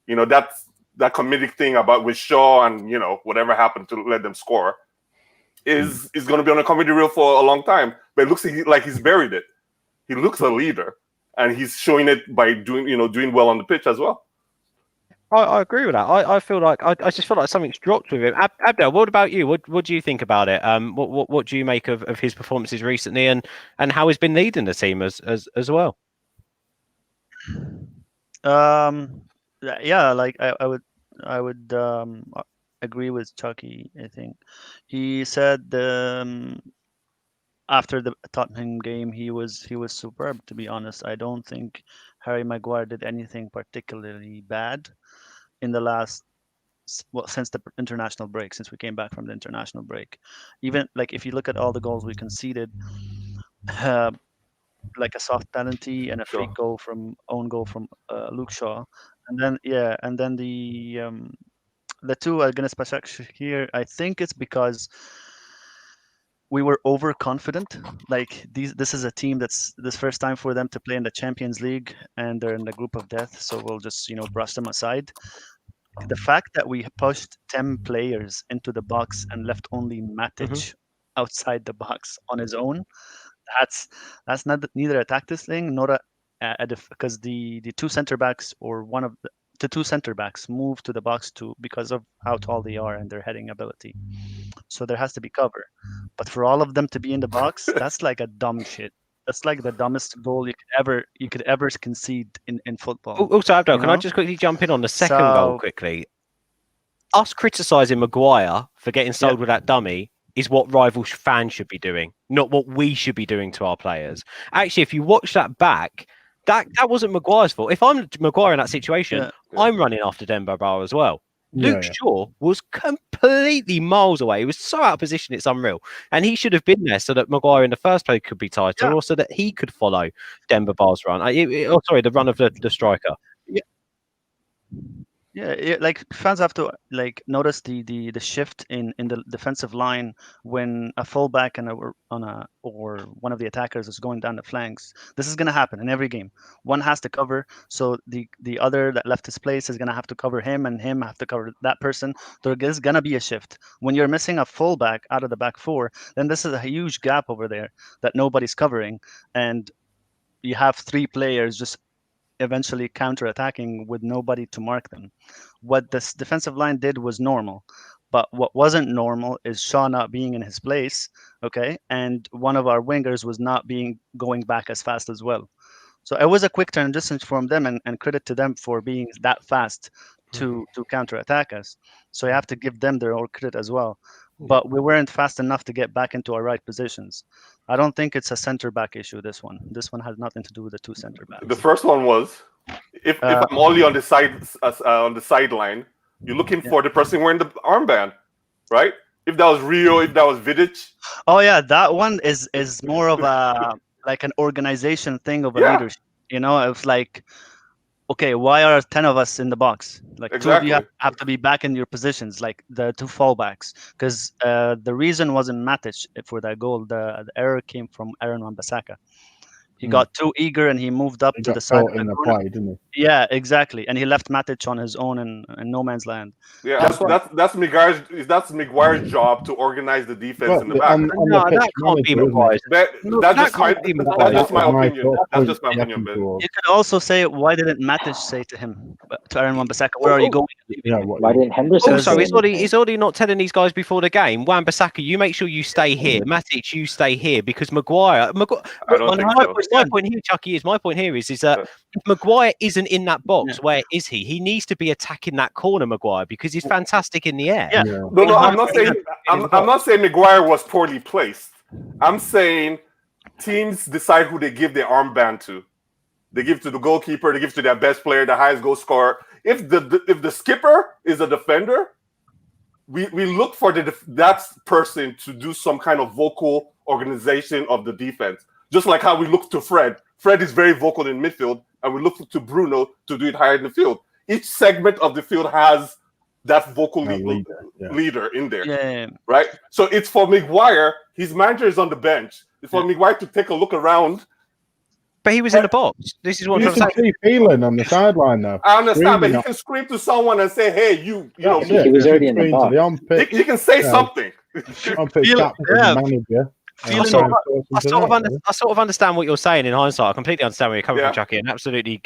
That's that comedic thing about with Shaw and whatever happened to let them score is going to be on a comedy reel for a long time. But it looks like he's buried it. He looks a leader, and he's showing it by doing well on the pitch as well. I agree with that. I feel like I just feel like something's dropped with him. Abdel, what about you? What do you think about it? What do you make of his performances recently, and how he's been leading the team as well? Yeah, like I would agree with Chucky. I think he said after the Tottenham game he was superb. To be honest, I don't think Harry Maguire did anything particularly bad in the last since the international break, since we came back from the international break. Even like if you look at all the goals we conceded, like a soft penalty and a free goal from own goal from Luke Shaw, and then the two against Başakşehir here, I think it's because we were overconfident. Like this is a team that's this first time for them to play in the Champions League, and they're in the group of death, so we'll just brush them aside. The fact that we pushed 10 players into the box and left only Matic outside the box on his own, that's not neither a tactics thing nor because the two center backs or one of the two center backs move to the box because of how tall they are and their heading ability. So there has to be cover. But for all of them to be in the box, that's like a dumb shit. That's like the dumbest goal you could ever concede in football. Also, Abdel, can I just quickly jump in on the second goal quickly? Us criticising Maguire for getting sold with that dummy is what rival fans should be doing, not what we should be doing to our players. Actually, if you watch that back, that wasn't Maguire's fault. If I'm Maguire in that situation, I'm running after Demba Ba as well. Luke Shaw was completely miles away. He was so out of position, it's unreal. And he should have been there so that Maguire in the first place could be tighter, or so that he could follow Demba Ba's run. The run of the striker. Yeah, like fans have to notice the shift in the defensive line when a fullback or one of the attackers is going down the flanks. This is going to happen in every game. One has to cover, so the other that left his place is going to have to cover him, and him have to cover that person. There is going to be a shift. When you're missing a fullback out of the back four, then this is a huge gap over there that nobody's covering, and you have three players just eventually counter-attacking with nobody to mark them. What this defensive line did was normal, but what wasn't normal is Shaw not being in his place, and one of our wingers was not going back as fast as well. So it was a quick turn distance from them, and credit to them for being that fast to counter-attack us. So you have to give them their own credit as well. But we weren't fast enough to get back into our right positions. I don't think it's a center back issue. This one has nothing to do with the two center backs. The first one was if I'm only on the sideline, you're looking for the person wearing the armband, right? If that was Rio, if that was Vidic. Oh yeah, that one is more of a like an organization thing of a leadership. It's like, okay, why are 10 of us in the box? Like exactly. 2 of you have to be back in your positions, like the two fallbacks. Because the reason wasn't Matic for that goal. The error came from Aaron Wan-Bissaka. He got too eager and he moved up He to got the side caught of in the the corner. play, didn't he? Yeah, exactly. And he left Matic on his own in no man's land. Yeah, that's Maguire's job to organize the defense Well, in the back. on No, the pitch that can't be manager, isn't it? Maguire's. That's just my can't be Maguire's. that's just my That was my opinion. sort of That's just my point opinion, looking Ben. towards. You could also say, why didn't Matic say to him, to Aaron Wan-Bissaka, where are you going? Yeah, what Why didn't Henderson? Also, say is Ollie, anything? is Ollie not telling these guys before the game, Wan-Bissaka, you make sure you stay here. Matic, you stay here, because Maguire I don't think so. my point here, Chucky, is that if Maguire isn't in that box, where is he? He needs to be attacking that corner, Maguire, because he's fantastic in the air. Yeah. No, I'm not saying Maguire was poorly placed. I'm saying teams decide who they give their armband to. They give to the goalkeeper, they give to their best player, the highest goal scorer. If the skipper is a defender, we look for that person to do some kind of vocal organization of the defense. Just like how we look to Fred. Fred is very vocal in midfield, and we look to Bruno to do it higher in the field. Each segment of the field has that vocal leader in there, right? So it's for Maguire. His manager is on the bench. It's for Maguire to take a look around. But he was in the box. This is what I'm You can saying. see feeling on the sideline now. I understand, but he Screaming can scream to someone and say, "Hey, you know." That's it. He was already in the Scream to box. the on-pitch, He can say something. on-pitch captain, manager. I sort of understand what you're saying in hindsight. I completely understand where you're coming from, Chucky, and absolutely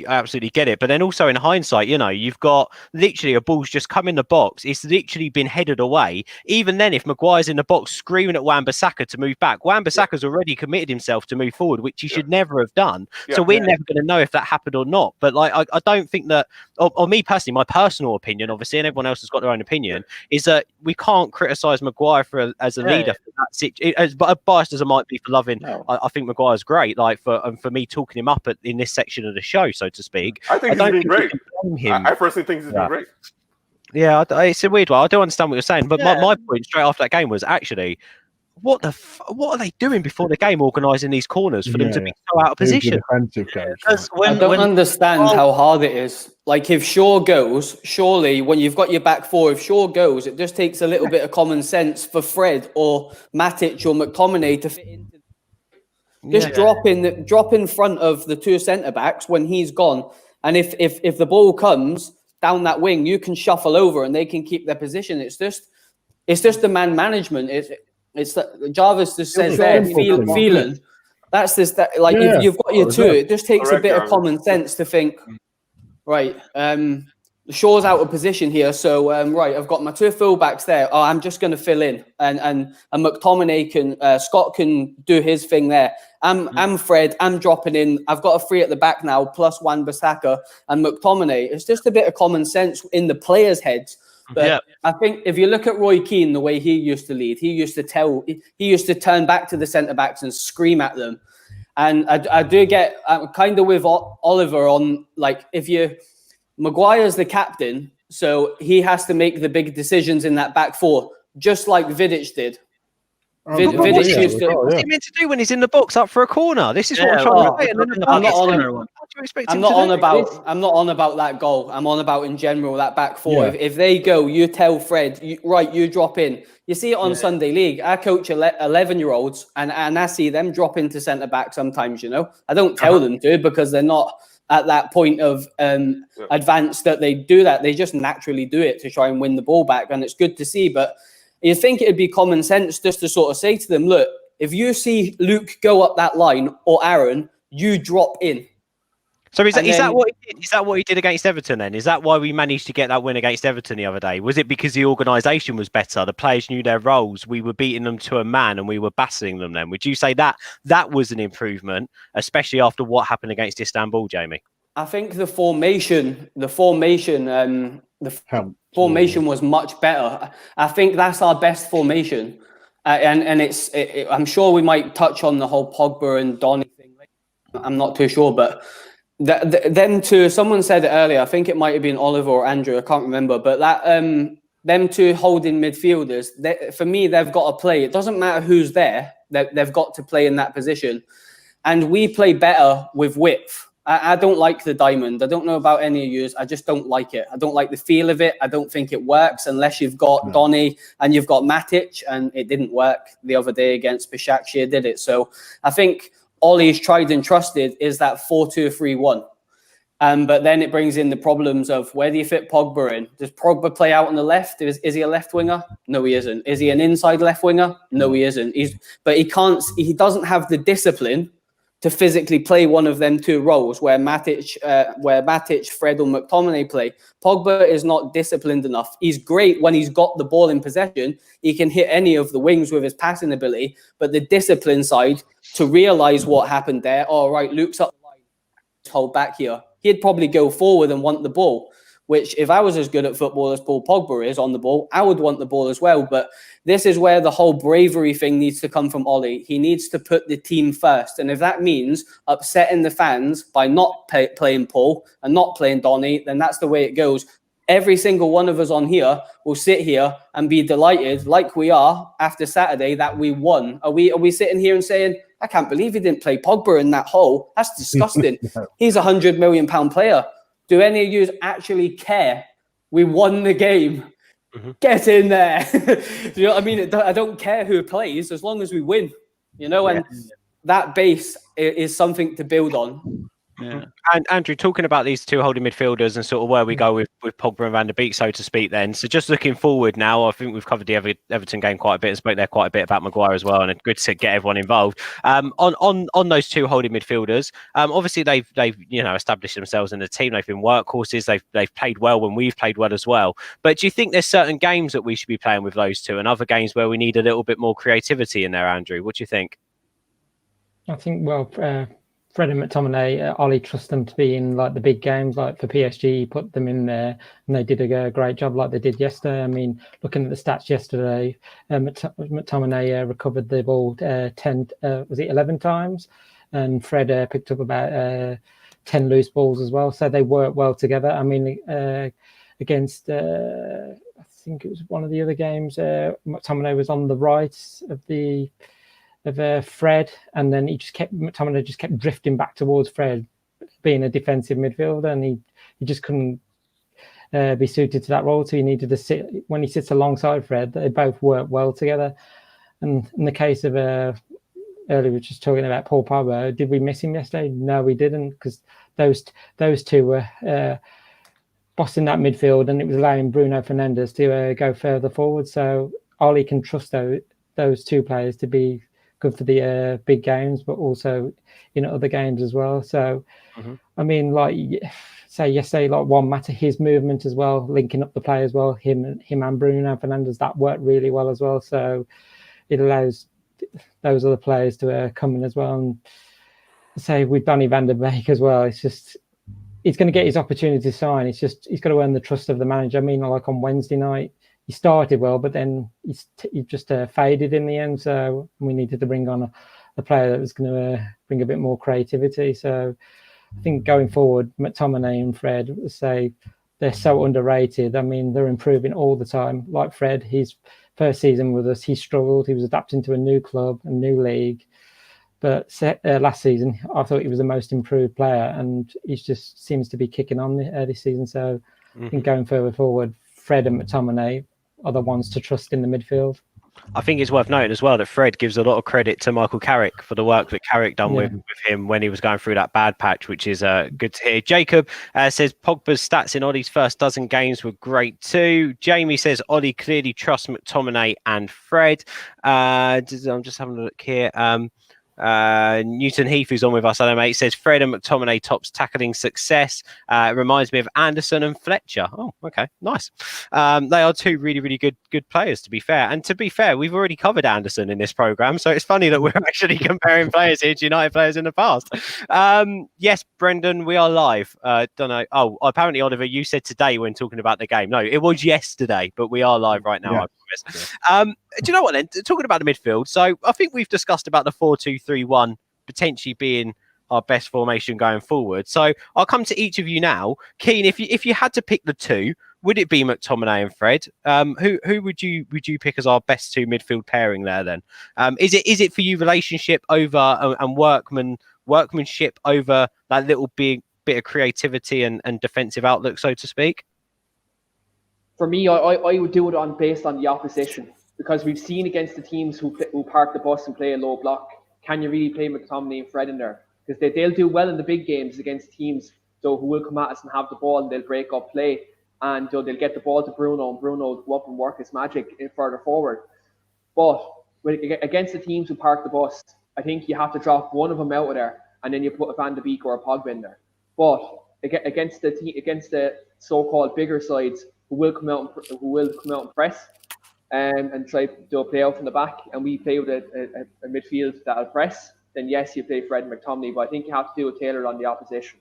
get it. But then also in hindsight, you've got literally a ball's just come in the box. It's literally been headed away. Even then, if Maguire's in the box screaming at Wan-Bissaka to move back, Wan-Bissaka's already committed himself to move forward, which he should never have done. So we're never going to know if that happened or not. But I don't think that, or me personally, my personal opinion, obviously, and everyone else has got their own opinion, is that we can't criticise Maguire as a leader for that situation. But biased as I might be for loving, I think Maguire's great. Like for me talking him up in this section of the show, so to speak. I think he's been great. I personally think he's been great. Yeah, it's a weird one. I do understand what you're saying, but my point straight after that game was actually, what are they doing before the game, organising these corners for them to be so out of position? I don't understand how hard it is. Like if Shaw goes, surely when you've got your back four, if Shaw goes, it just takes a little bit of common sense for Fred or Matic or McTominay to fit into. Just drop in front of the two centre backs when he's gone, and if the ball comes down that wing, you can shuffle over and they can keep their position. It's just the man management. It's Jarvis just says there, feeling. That's this. If you've got your two, it just takes a bit of common sense to think, right, Shaw's out of position here, so right, I've got my two fullbacks there. Oh, I'm just going to fill in, and McTominay Scott can do his thing there. I'm Fred. I'm dropping in. I've got a free at the back now, plus Wan-Bissaka and McTominay. It's just a bit of common sense in the players' heads. But I think if you look at Roy Keane, the way he used to lead, he used to turn back to the centre backs and scream at them. And I do get kind of with Oliver on, like, Maguire's the captain, so he has to make the big decisions in that back four, just like Vidic did. What's he meant to do when he's in the box up for a corner? This is what I'm trying to say. I'm not on about that goal. I'm on about in general that back four. If they go, you tell Fred, you drop in. You see it on Sunday League. I coach 11-year-olds, and I see them drop into centre back sometimes. I don't tell them to because they're not at that point of advance that they do that. They just naturally do it to try and win the ball back, and it's good to see. But you think it'd be common sense just to sort of say to them, look, if you see Luke go up that line or Aaron, you drop in. So is that what he did? Is that what he did against Everton then? Is that why we managed to get that win against Everton the other day? Was it because the organisation was better? The players knew their roles. We were beating them to a man and we were battering them then. Would you say that was an improvement, especially after what happened against Istanbul, Jamie? I think the formation was much better. I think that's our best formation. And I'm sure we might touch on the whole Pogba and Donny thing. I'm not too sure, but them two, someone said it earlier, I think it might have been Oliver or Andrew, I can't remember, but that them two holding midfielders, for me, they've got to play. It doesn't matter who's there, they've got to play in that position. And we play better with width. I don't like the diamond. I don't know about any of you. I just don't like it. I don't like the feel of it. I don't think it works unless you've got Donny and you've got Matic, and it didn't work the other day against Başakşehir, did it? So I think Ole's tried and trusted is that 4-2-3-1. But then it brings in the problems of where do you fit Pogba in? Does Pogba play out on the left? Is he a left winger? No, he isn't. Is he an inside left winger? No, he isn't. But he doesn't have the discipline to physically play one of them two roles where Matic, Fred or McTominay play. Pogba is not disciplined enough. He's great when he's got the ball in possession. He can hit any of the wings with his passing ability, but the discipline side to realise what happened there. All right, Luke's up the line, hold back here. He'd probably go forward and want the ball, which if I was as good at football as Paul Pogba is on the ball, I would want the ball as well. But this is where the whole bravery thing needs to come from Ole. He needs to put the team first. And if that means upsetting the fans by not playing Paul and not playing Donny, then that's the way it goes. Every single one of us on here will sit here and be delighted, like we are after Saturday, that we won. Are we sitting here and saying, I can't believe he didn't play Pogba in that hole? That's disgusting. He's a £100 million player. Do any of you actually care? We won the game. Mm-hmm. Get in there. Do you know what I mean? I don't care who plays as long as we win. You know, and that base is something to build on. Yeah. And Andrew, talking about these two holding midfielders and sort of where we go with Pogba and Van der Beek, so to speak, then. So just looking forward now, I think we've covered the Everton game quite a bit and spoke there quite a bit about Maguire as well, and it's good to get everyone involved. On those two holding midfielders, obviously they've established themselves in the team. They've been workhorses. They've played well when we've played well as well. But do you think there's certain games that we should be playing with those two and other games where we need a little bit more creativity in there, Andrew? What do you think? I think, Fred and McTominay, Ole trusts them to be in like the big games, like for PSG, he put them in there, and they did a great job like they did yesterday. I mean, looking at the stats yesterday, McTominay recovered the ball 11 times, and Fred picked up about 10 loose balls as well. So they work well together. I mean, against I think it was one of the other games, McTominay was on the right of Fred, and then McTominay just kept drifting back towards Fred, being a defensive midfielder, and he just couldn't be suited to that role. So he needed to sit when he sits alongside Fred. They both work well together. And in the case of earlier, we were just talking about Paul Pogba. Did we miss him yesterday? No, we didn't, because those two were bossing that midfield, and it was allowing Bruno Fernandes to go further forward. So Ole can trust those two players to be good for the big games, but also in other games as well. So, I mean, like say yesterday, like Juan Mata, his movement as well, linking up the play as well, him and Bruno Fernandes, that worked really well as well. So it allows those other players to come in as well. And say with Donny van der Beek as well, it's just he's going to get his opportunity to sign. It's just he's got to earn the trust of the manager. I mean, like on Wednesday night, he started well, but then he just faded in the end. So we needed to bring on a player that was going to bring a bit more creativity. So I think going forward, McTominay and Fred, say they're so underrated. I mean, they're improving all the time. Like Fred, his first season with us, he struggled. He was adapting to a new club, a new league. But last season, I thought he was the most improved player, and he just seems to be kicking on this season. So I think going further forward, Fred and McTominay are the ones to trust in the midfield. I think it's worth noting as well that Fred gives a lot of credit to Michael Carrick for the work that Carrick done with him when he was going through that bad patch, which is good to hear. Jacob says Pogba's stats in Ole's first dozen games were great too. Jamie says Ole clearly trusts McTominay and Fred. I'm just having a look here. Newton Heath, who's on with us, mate, says Fred and McTominay tops tackling success. It reminds me of Anderson and Fletcher. Oh, okay, nice. They are two really, really good players, to be fair. And to be fair, we've already covered Anderson in this program, so it's funny that we're actually comparing players here to United players in the past. Yes, Brendan, we are live. Don't know. Oh, apparently, Oliver, you said today when talking about the game. No, it was yesterday, but we are live right now. Yeah. I promise. Yeah. Do you know what then? Talking about the midfield, so I think we've discussed about the 4-2-3-1 potentially being our best formation going forward. So I'll come to each of you now. Keane, if you had to pick the two, would it be McTominay and Fred? Who would you pick as our best two midfield pairing there then? Is it for you relationship over and workmanship over that little bit of creativity and defensive outlook, so to speak? For me, I would do it based on the opposition, because we've seen against the teams who park the bus and play a low block, can you really play McTominay and Fred in there? Because they'll do well in the big games against teams who will come at us and have the ball, and they'll break up play, and they'll get the ball to Bruno, and Bruno will go up and work his magic in further forward. But against the teams who park the bus, I think you have to drop one of them out of there, and then you put a Van de Beek or a Pogba in there. But against the so-called bigger sides who will come out and press, and try to play out from the back, and we play with a midfield that'll press, then yes, you play Fred and McTominay. But I think you have to do it tailored on the opposition.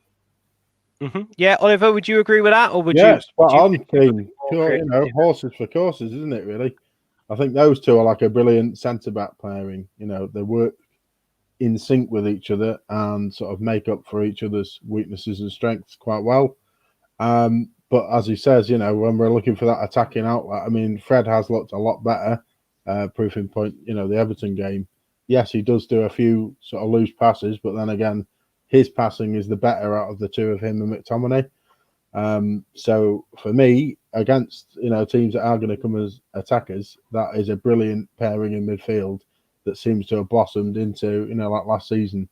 Yeah, Oliver, would you agree with that, or would Yeah, you? spot would on, you Keane. You know, horses for courses, isn't it? Really, I think those two are like a brilliant centre back pairing. You know, they work in sync with each other and sort of make up for each other's weaknesses and strengths quite well. But as he says, you know, when we're looking for that attacking outlet, I mean, Fred has looked a lot better. Proof in point, you know, the Everton game. Yes, he does do a few sort of loose passes, but then again, his passing is the better out of the two of him and McTominay. So for me, against, you know, teams that are going to come as attackers, that is a brilliant pairing in midfield that seems to have blossomed into, you know, like last season.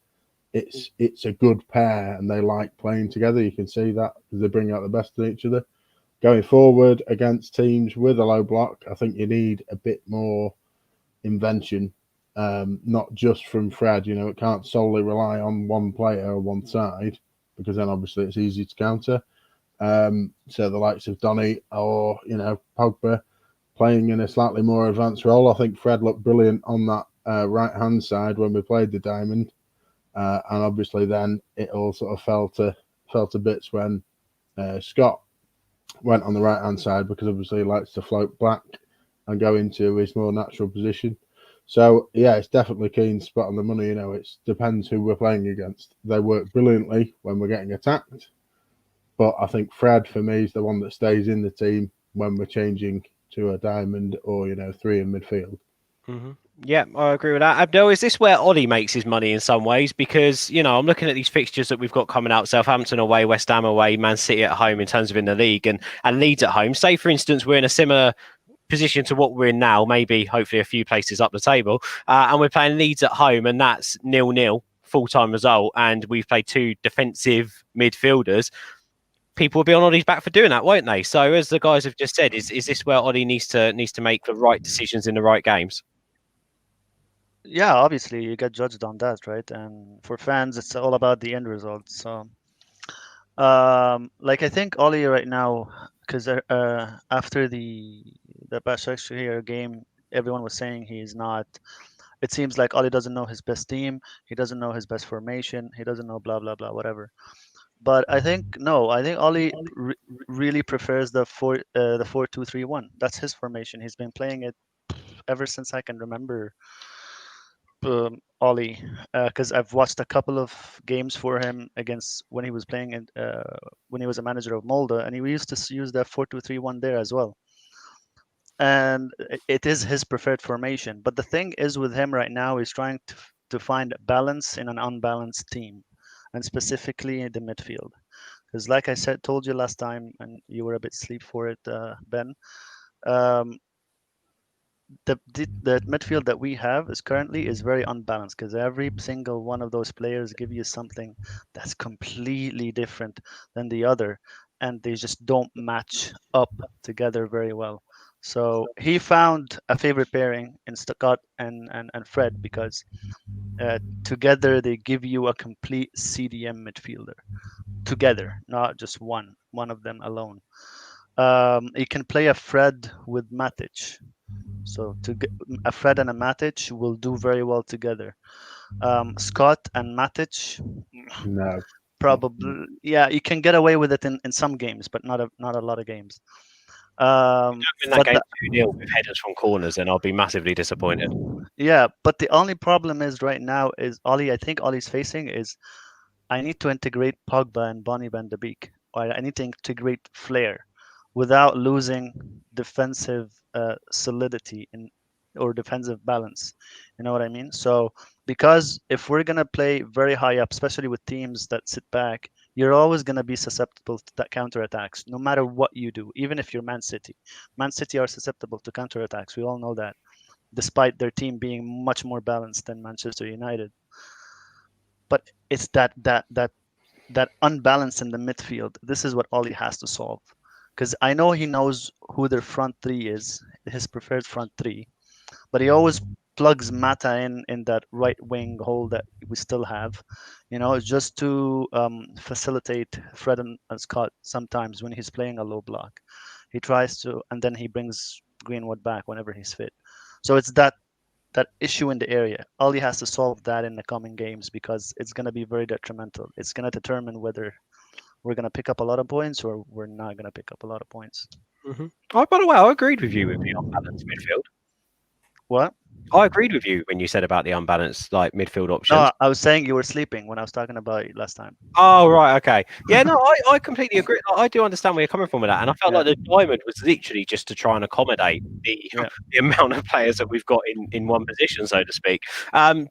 It's a good pair, and they like playing together. You can see that because they bring out the best in each other. Going forward against teams with a low block, I think you need a bit more invention, not just from Fred. You know, it can't solely rely on one player or one side, because then obviously it's easy to counter. So the likes of Donny or, you know, Pogba playing in a slightly more advanced role. I think Fred looked brilliant on that right hand side when we played the diamond. And obviously then it all sort of fell to bits when Scott went on the right hand side, because obviously he likes to float back and go into his more natural position. So yeah, it's definitely Keane's spot on the money. You know, it depends who we're playing against. They work brilliantly when we're getting attacked, but I think Fred for me is the one that stays in the team when we're changing to a diamond or, you know, three in midfield. Yeah, I agree with that. Abdel, is this where Ollie makes his money in some ways? Because, you know, I'm looking at these fixtures that we've got coming out: Southampton away, West Ham away, Man City at home in terms of in the league, and Leeds at home. Say, for instance, we're in a similar position to what we're in now, maybe hopefully a few places up the table, and we're playing Leeds at home, and that's 0-0 full-time result, and we've played two defensive midfielders. People will be on Ollie's back for doing that, won't they? So, as the guys have just said, is this where Ollie needs to make the right decisions in the right games? Yeah, obviously you get judged on that, right? And for fans, it's all about the end result. So, like I think Ollie right now, because after the Başakşehir game, everyone was saying he's not. It seems like Ollie doesn't know his best team. He doesn't know his best formation. He doesn't know blah blah blah whatever. But I think no. I think Ollie really prefers the 4-2-3-1. That's his formation. He's been playing it ever since I can remember. Ollie, because I've watched a couple of games for him against when he was playing in, when he was a manager of Molde, and he used to use that 4-2-3-1 there as well. And it is his preferred formation. But the thing is with him right now, he's trying to find balance in an unbalanced team, and specifically in the midfield. Because like I told you last time, and you were a bit asleep for it, Ben. The midfield that we have is currently very unbalanced, because every single one of those players give you something that's completely different than the other, and they just don't match up together very well. So he found a favorite pairing in Scott and Fred, because together they give you a complete CDM midfielder together, not just one of them alone. You can play a Fred with Matic. So a Fred and a Matic will do very well together. Scott and Matic, No, probably, yeah, you can get away with it in some games, but not a lot of games. When that game 2-0 with headers from corners, then I'll be massively disappointed. Yeah, but the only problem is right now is Ollie. I think Ollie's facing is I need to integrate Pogba and Bonnie van de Beek, or I need to integrate Flair without losing defensive solidity or defensive balance. You know what I mean? So because if we're gonna play very high up, especially with teams that sit back, you're always gonna be susceptible to that counterattacks, no matter what you do. Even if you're Man City, Man City are susceptible to counterattacks. We all know that, despite their team being much more balanced than Manchester United. but it's that unbalance in the midfield. This is what Ole has to solve, because I know he knows who their front three is, his preferred front three, but he always plugs Mata in that right wing hole that we still have, just to facilitate Fred and Scott sometimes when he's playing a low block. He tries to, and then he brings Greenwood back whenever he's fit. So it's that issue in the area. Ole has to solve that in the coming games, because it's going to be very detrimental. It's going to determine whether we're going to pick up a lot of points or we're not going to pick up a lot of points. Mm-hmm. Oh, by the way, I agreed with you with the unbalanced midfield. What? I agreed with you when you said about the unbalanced midfield options. No, I was saying you were sleeping when I was talking about it last time. Oh, right, okay. Yeah, no, I completely agree. I do understand where you're coming from with that, and I felt like the diamond was literally just to try and accommodate the amount of players that we've got in one position, so to speak.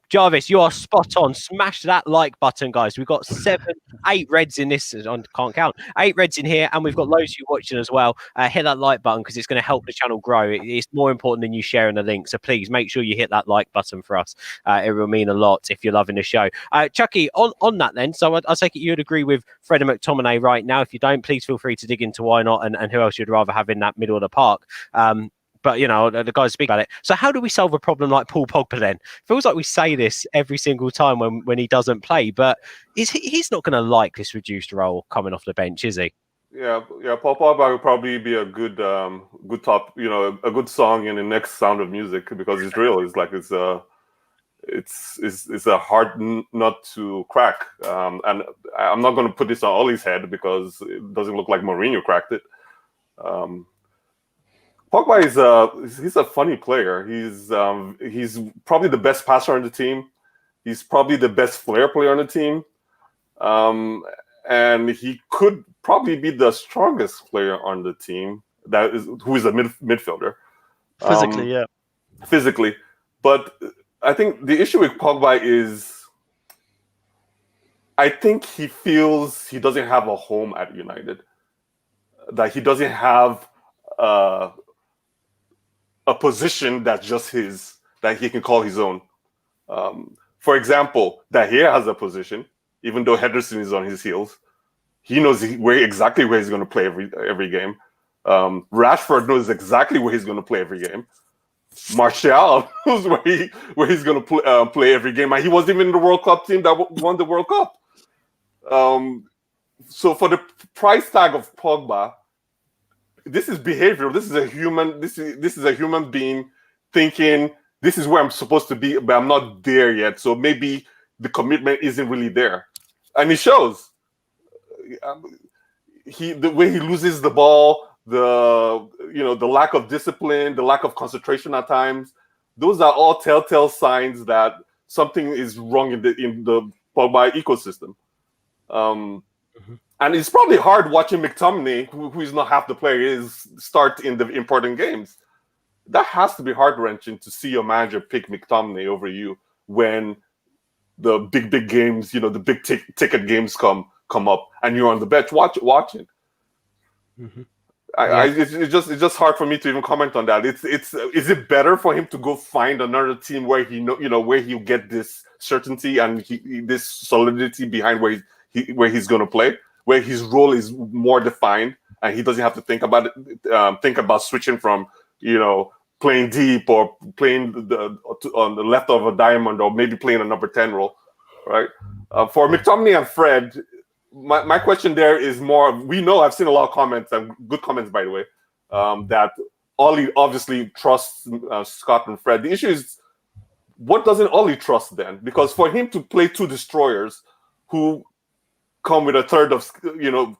Jarvis, you are spot on. Smash that like button, guys. We've got 8 reds in this. I can't count. 8 reds in here, and we've got loads of you watching as well. Hit that like button, because it's going to help the channel grow. It's more important than you sharing the link, so please make sure you hit that like button for us. It will mean a lot if you're loving the show. Chucky, on that then, so I take it you'd agree with Fred and McTominay right now. If you don't, please feel free to dig into why not and who else you'd rather have in that middle of the park. But the guys speak about it. So how do we solve a problem like Paul Pogba then? Feels like we say this every single time when he doesn't play, but he's not going to like this reduced role coming off the bench, is he? Yeah. Paul Pogba will probably be a good top, a good song in the next Sound of Music, because it's real. It's like it's a hard nut to crack. And I'm not going to put this on Ole's head, because it doesn't look like Mourinho cracked it. Pogba he's a funny player. He's probably the best passer on the team. He's probably the best flair player on the team. And he could probably be the strongest player on the team, who is a midfielder. Physically, Physically. But I think the issue with Pogba is, I think he feels he doesn't have a home at United. That he doesn't have a position that's just his, that he can call his own. For example, Dahir has a position, even though Henderson is on his heels. He knows exactly where he's going to play every game. Rashford knows exactly where he's going to play every game. Martial knows where he's going to play every game. And he wasn't even in the World Cup team that won the World Cup. So for the price tag of Pogba, this is behavioral. This is a human. This is a human being thinking, this is where I'm supposed to be, but I'm not there yet. So maybe the commitment isn't really there, and it shows. The way he loses the ball, the lack of discipline, the lack of concentration at times. Those are all telltale signs that something is wrong in the Pogba ecosystem. And it's probably hard watching McTominay, who is not half the player, start in the important games. That has to be heart-wrenching to see your manager pick McTominay over you when the big games, the big ticket games come up and you're on the bench watching. Mm-hmm. It's just hard for me to even comment on that. Is it better for him to go find another team where where he'll get this certainty and this solidity behind where he's going to play, where his role is more defined and he doesn't have to think about it, think about switching from playing deep or playing on the left of a diamond or maybe playing a number 10 role, right? For McTominay and Fred, my question there is more, we know, I've seen a lot of comments, and good comments, by the way, that Ole obviously trusts Scott and Fred. The issue is, what doesn't Ole trust then? Because for him to play two destroyers who come with a third of,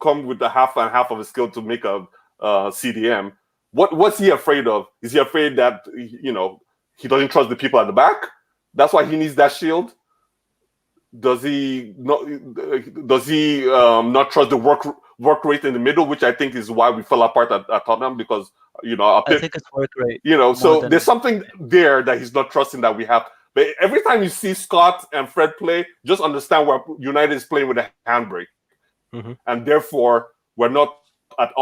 come with a half and half of a skill to make a CDM, what's he afraid of? Is he afraid that, he doesn't trust the people at the back? That's why he needs that shield? Does he not trust the work rate in the middle, which I think is why we fell apart at Tottenham, because I think it's work rate. So there's something there that he's not trusting that we have. But every time you see Scott and Fred play, just understand where United is playing with a handbrake, and therefore we're not at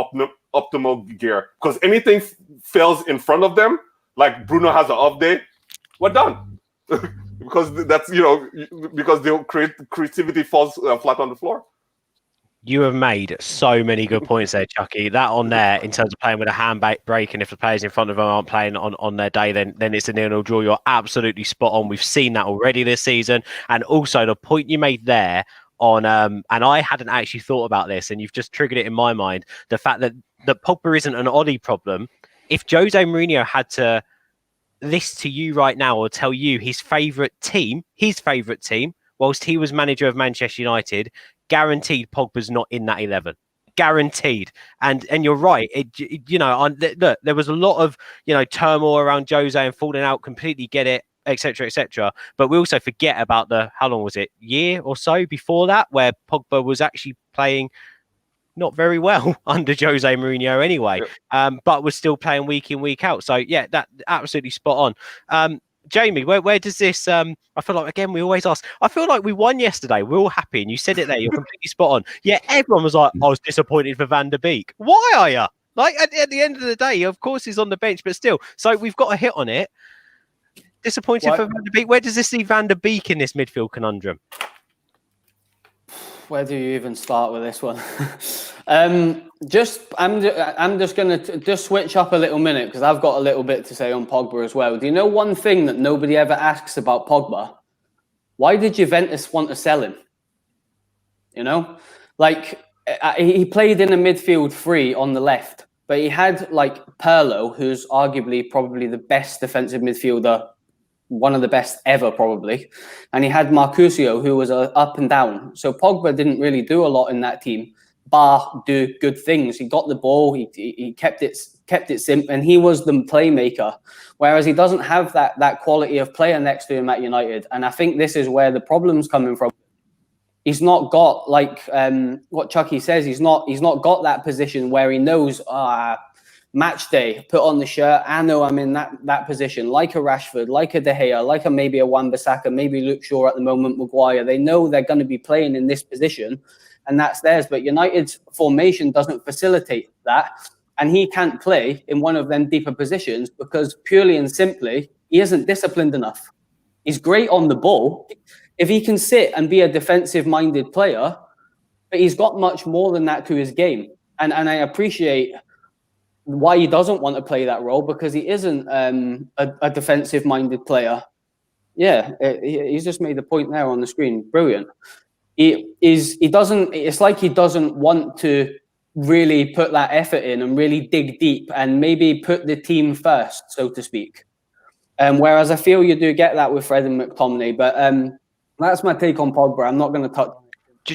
optimal gear, because anything fails in front of them, like Bruno has an off day, we're done. because that's because the creativity falls flat on the floor. You have made so many good points there, Chucky. That on there in terms of playing with a handbrake, and if the players in front of them aren't playing on their day, then it's a 0-0 draw. You're absolutely spot on. We've seen that already this season. And also the point you made there on, and I hadn't actually thought about this, and you've just triggered it in my mind, the fact that Pogba isn't an Ole problem. If Jose Mourinho had to list to you right now or tell you his favourite team, whilst he was manager of Manchester United, guaranteed Pogba's not in that 11. Guaranteed. And you're right. Look, there was a lot of turmoil around Jose and falling out. Completely get it, etc., etc. But we also forget about how long was it, year or so before that, where Pogba was actually playing not very well under Jose Mourinho anyway, but was still playing week in, week out. So yeah, that absolutely spot on. Jamie, where does this? I feel like again we always ask. I feel like we won yesterday. We're all happy, and you said it there. You're completely spot on. Yeah, everyone was like, "I was disappointed for Van der Beek." Why are you? Like at the end of the day, of course he's on the bench, but still. So we've got a hit on it. Disappointed for Van der Beek. Where does this leave Van der Beek in this midfield conundrum? Where do you even start with this one? I'm just going to just switch up a little minute because I've got a little bit to say on Pogba as well. Do you know one thing that nobody ever asks about Pogba? Why did Juventus want to sell him? Like he played in a midfield three on the left, but he had like Pirlo, who's arguably probably the best defensive midfielder, one of the best ever probably, and he had Marcusio, who was up and down. So Pogba didn't really do a lot in that team, bar do good things. He got the ball, he kept it simple, and he was the playmaker. Whereas he doesn't have that quality of player next to him at United, and I think this is where the problem's coming from. He's not got like what Chucky says. He's not got that position where he knows match day, put on the shirt. I know I'm in that position, like a Rashford, like a De Gea, like maybe a Wan-Bissaka, maybe Luke Shaw at the moment, Maguire. They know they're going to be playing in this position, and that's theirs. But United's formation doesn't facilitate that, and he can't play in one of them deeper positions because purely and simply he isn't disciplined enough. He's great on the ball. If he can sit and be a defensive-minded player, but he's got much more than that to his game, and I appreciate why he doesn't want to play that role because he isn't a defensive-minded player. Yeah, he's just made the point there on the screen. Brilliant. It's like he doesn't want to really put that effort in and really dig deep and maybe put the team first, so to speak. Whereas I feel you do get that with Fred and McTominay, but that's my take on Pogba. I'm not going to touch.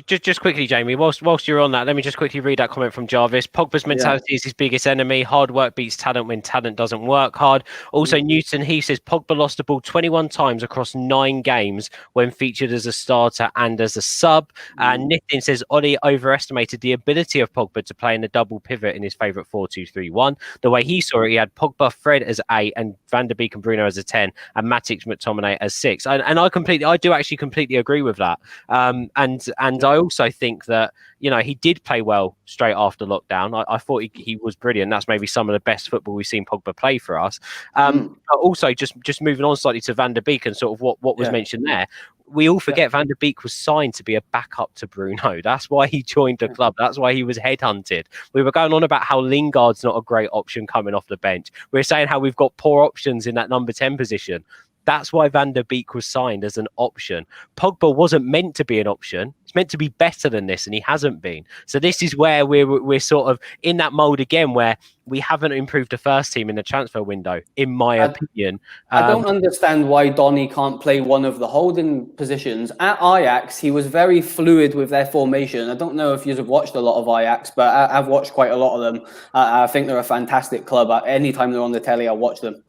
Just quickly, Jamie, whilst you're on that, let me just quickly read that comment from Jarvis. Pogba's mentality is his biggest enemy. Hard work beats talent when talent doesn't work hard. Also, Newton, he says Pogba lost the ball 21 times across 9 games when featured as a starter and as a sub. And Nitin says Ole overestimated the ability of Pogba to play in the double pivot in his favourite 4-2-3-1. The way he saw it, he had Pogba, Fred as 8 and Van der Beek and Bruno as a 10 and Matic, McTominay as 6. And I do actually completely agree with that. And I also think that, he did play well straight after lockdown. I thought he was brilliant. That's maybe some of the best football we've seen Pogba play for us. But also, just moving on slightly to Van der Beek and sort of what was mentioned there, we all forget Van der Beek was signed to be a backup to Bruno. That's why he joined the club. That's why he was headhunted. We were going on about how Lingard's not a great option coming off the bench. We're saying how we've got poor options in that number 10 position. That's why Van der Beek was signed as an option. Pogba wasn't meant to be an option. It's meant to be better than this, and he hasn't been. So this is where we're sort of in that mold again, where we haven't improved the first team in the transfer window, in my opinion. I don't understand why Donny can't play one of the holding positions. At Ajax, he was very fluid with their formation. I don't know if you've watched a lot of Ajax, but I've watched quite a lot of them. I think they're a fantastic club. Anytime they're on the telly, I watch them.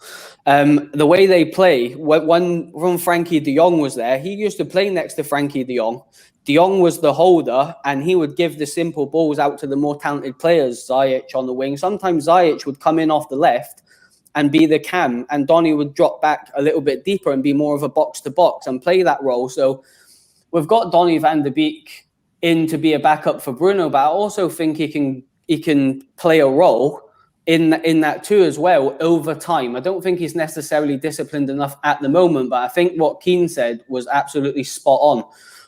The way they play, when Frankie de Jong was there, he used to play next to Frankie de Jong. De Jong was the holder, and he would give the simple balls out to the more talented players, Ziyech on the wing. Sometimes Ziyech would come in off the left and be the cam, and Donny would drop back a little bit deeper and be more of a box-to-box and play that role. So we've got Donny van der Beek in to be a backup for Bruno, but I also think he can play a role in that too as well over time. I don't think he's necessarily disciplined enough at the moment, but I think what Keane said was absolutely spot on.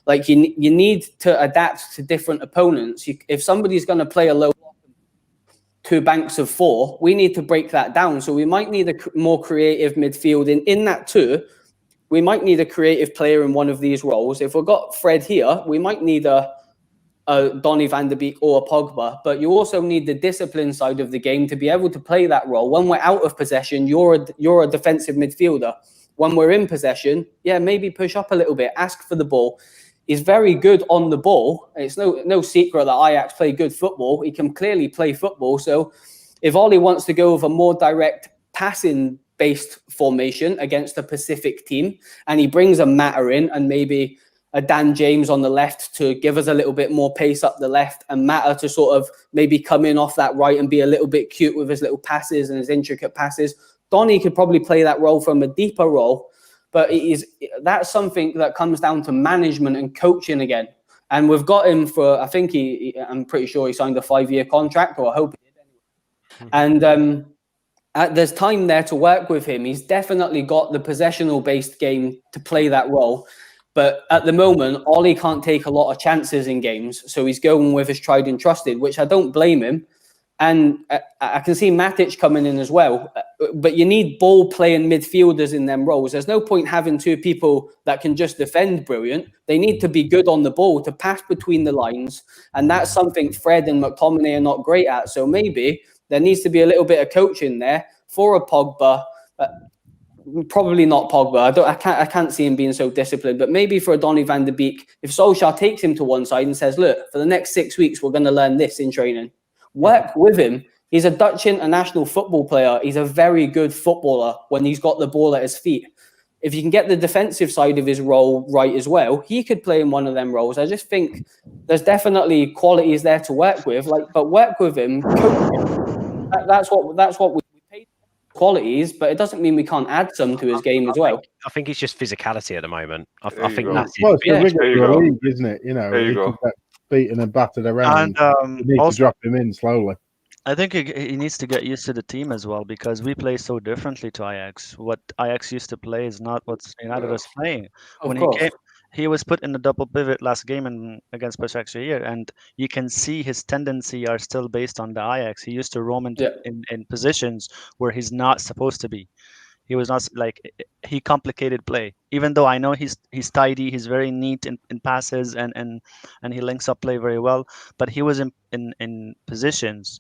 Like you need to adapt to different opponents. If somebody's going to play a low two banks of four, we need to break that down. So we might need a more creative midfield in that too. We might need a creative player in one of these roles. If we've got Fred here, we might need a Donny van de Beek or a Pogba, but you also need the discipline side of the game to be able to play that role. When we're out of possession, you're a defensive midfielder. When we're in possession, yeah, maybe push up a little bit, ask for the ball. He's very good on the ball. It's no secret that Ajax play good football. He can clearly play football. So if Ole wants to go with a more direct passing-based formation against a Pacific team, and he brings a Matter in and maybe a Dan James on the left to give us a little bit more pace up the left, and Matter to sort of maybe come in off that right and be a little bit cute with his little passes and his intricate passes, Donny could probably play that role from a deeper role. But that's something that comes down to management and coaching again. And we've got him for, I think I'm pretty sure he signed a 5-year contract, or I hope he did anyway. And there's time there to work with him. He's definitely got the possessional-based game to play that role. But at the moment, Ole can't take a lot of chances in games. So he's going with his tried and trusted, which I don't blame him. And I can see Matic coming in as well. But you need ball-playing midfielders in them roles. There's no point having two people that can just defend brilliant. They need to be good on the ball, to pass between the lines. And that's something Fred and McTominay are not great at. So maybe there needs to be a little bit of coaching there for a Pogba. Probably not Pogba. I can't see him being so disciplined. But maybe for a Donny van de Beek, if Solskjaer takes him to one side and says, look, for the next 6 weeks, we're going to learn this in training. Work with him. He's a Dutch international football player. He's a very good footballer when he's got the ball at his feet. If you can get the defensive side of his role right as well, he could play in one of them roles. I just think there's definitely qualities there to work with. But work with him. Coach him. That's what we pay qualities, but it doesn't mean we can't add some to his game as well. I think it's just physicality at the moment. I think that's it. Well, it's there you go. league, isn't it? You know, there you go. Beaten and battered around. And you need to drop him in slowly. I think he needs to get used to the team as well, because we play so differently to Ajax. What Ajax used to play is not what United is playing. When he came, he was put in the double pivot last game against Başakşehir, and you can see his tendency are still based on the Ajax. He used to roam in positions where he's not supposed to be. He was not he complicated play. Even though I know he's tidy, he's very neat in passes and he links up play very well. But he was in positions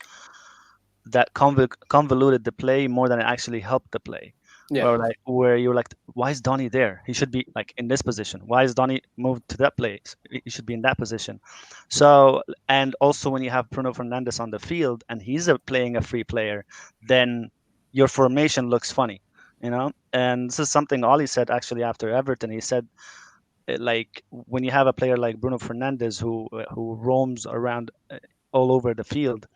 that convoluted the play more than it actually helped the play. Yeah. Or where you're like, why is Donny there? He should be in this position. Why is Donny moved to that place? He should be in that position. So, and also when you have Bruno Fernandes on the field and he's playing a free player, then your formation looks funny. And this is something Ole said actually after Everton. He said, when you have a player like Bruno Fernandes who roams around all over the field,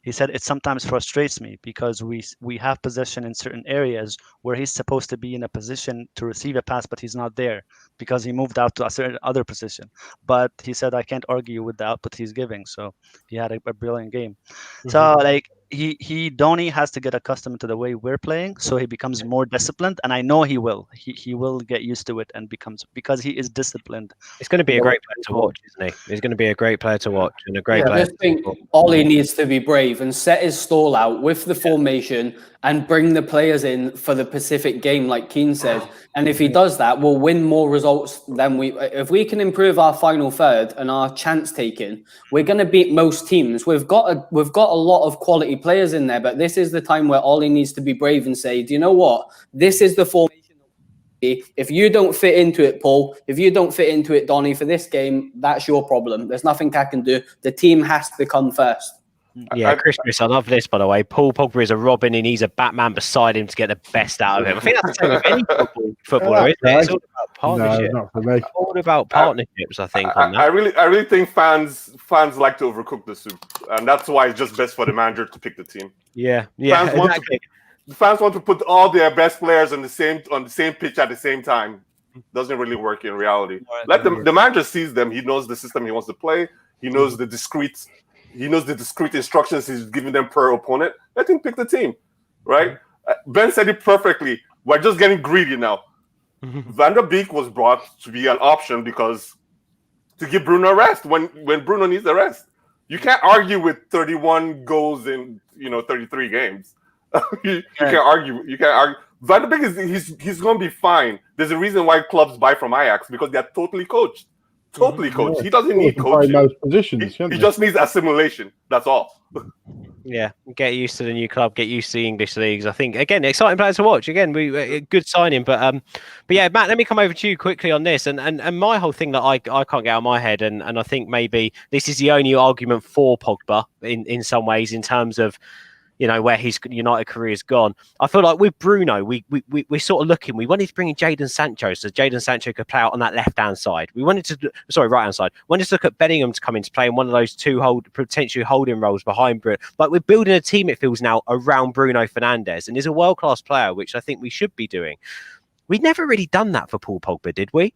he said it sometimes frustrates me because we have possession in certain areas where he's supposed to be in a position to receive a pass, but he's not there because he moved out to a certain other position. But he said, I can't argue with the output he's giving. So he had a brilliant game. Mm-hmm. So Donny has to get accustomed to the way we're playing, so he becomes more disciplined, and I know he will. He will get used to it and because he is disciplined. It's going to be a great player to watch, isn't he? He's going to be a great player to watch and a great player. I just think Ole needs to be brave and set his stall out with the formation and bring the players in for the Pacific game, like Keane said. And if he does that, we'll win more results than if we can improve our final third and our chance taking, we're going to beat most teams. We've got a lot of quality players in there, but this is the time where Ole needs to be brave and say, do you know what? This is the formation. If you don't fit into it, Paul, if you don't fit into it, Donny, for this game, that's your problem. There's nothing I can do. The team has to come first. Yeah, Chris, I love this, by the way. Paul Pogba is a Robin and he's a Batman beside him to get the best out of him. I think that's the same with any footballer, isn't it? It's all about partnership. No, not for me. All about partnerships, I think. I really think fans like to overcook the soup, and that's why it's just best for the manager to pick the team. Yeah, Fans want to put all their best players on the same pitch at the same time. Doesn't really work in reality. The manager sees them. He knows the system he wants to play. He knows the discrete He knows the discrete instructions he's giving them per opponent. Let him pick the team, right? Ben said it perfectly. We're just getting greedy now. Van der Beek was brought to be an option because to give Bruno a rest when Bruno needs a rest. You can't argue with 31 goals in 33 games. You can't argue. You can't argue. Van der Beek he's going to be fine. There's a reason why clubs buy from Ajax because they're totally coached. Totally coached. He doesn't need coaching. Most positions, he just needs assimilation. That's all. Yeah, get used to the new club, get used to the English leagues. I think again, exciting players to watch. Again, we good signing, but yeah, Matt, let me come over to you quickly on this, and my whole thing that I can't get out of my head, and I think maybe this is the only argument for Pogba in some ways in terms of where his United career has gone. I feel like with Bruno, we're sort of looking. We wanted to bring in Jadon Sancho so Jadon Sancho could play out on that left-hand side. Right-hand side. We wanted to look at Bellingham to come in to play in one of those potentially holding roles behind Bruno. Like we're building a team, it feels now, around Bruno Fernandes, and he's a world-class player, which I think we should be doing. We've never really done that for Paul Pogba, did we?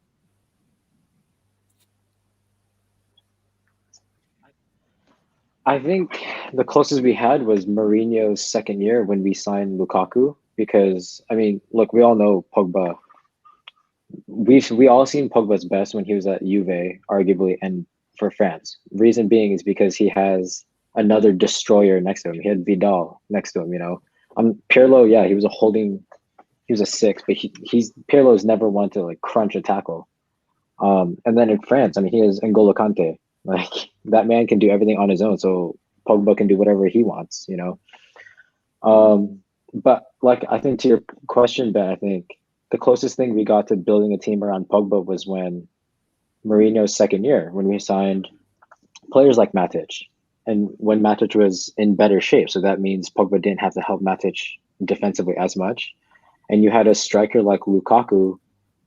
I think the closest we had was Mourinho's second year when we signed Lukaku. Because look, we all know Pogba. We all seen Pogba's best when he was at Juve, arguably, and for France. Reason being is because he has another destroyer next to him. He had Vidal next to him. Pirlo, yeah, he was a 6, but Pirlo's never wanted to crunch a tackle. And then in France, he has N'Golo Kante. That man can do everything on his own, so Pogba can do whatever he wants, But I think to your question, Ben, I think the closest thing we got to building a team around Pogba was when Mourinho's second year, when we signed players like Matic, and when Matic was in better shape. So that means Pogba didn't have to help Matic defensively as much. And you had a striker like Lukaku,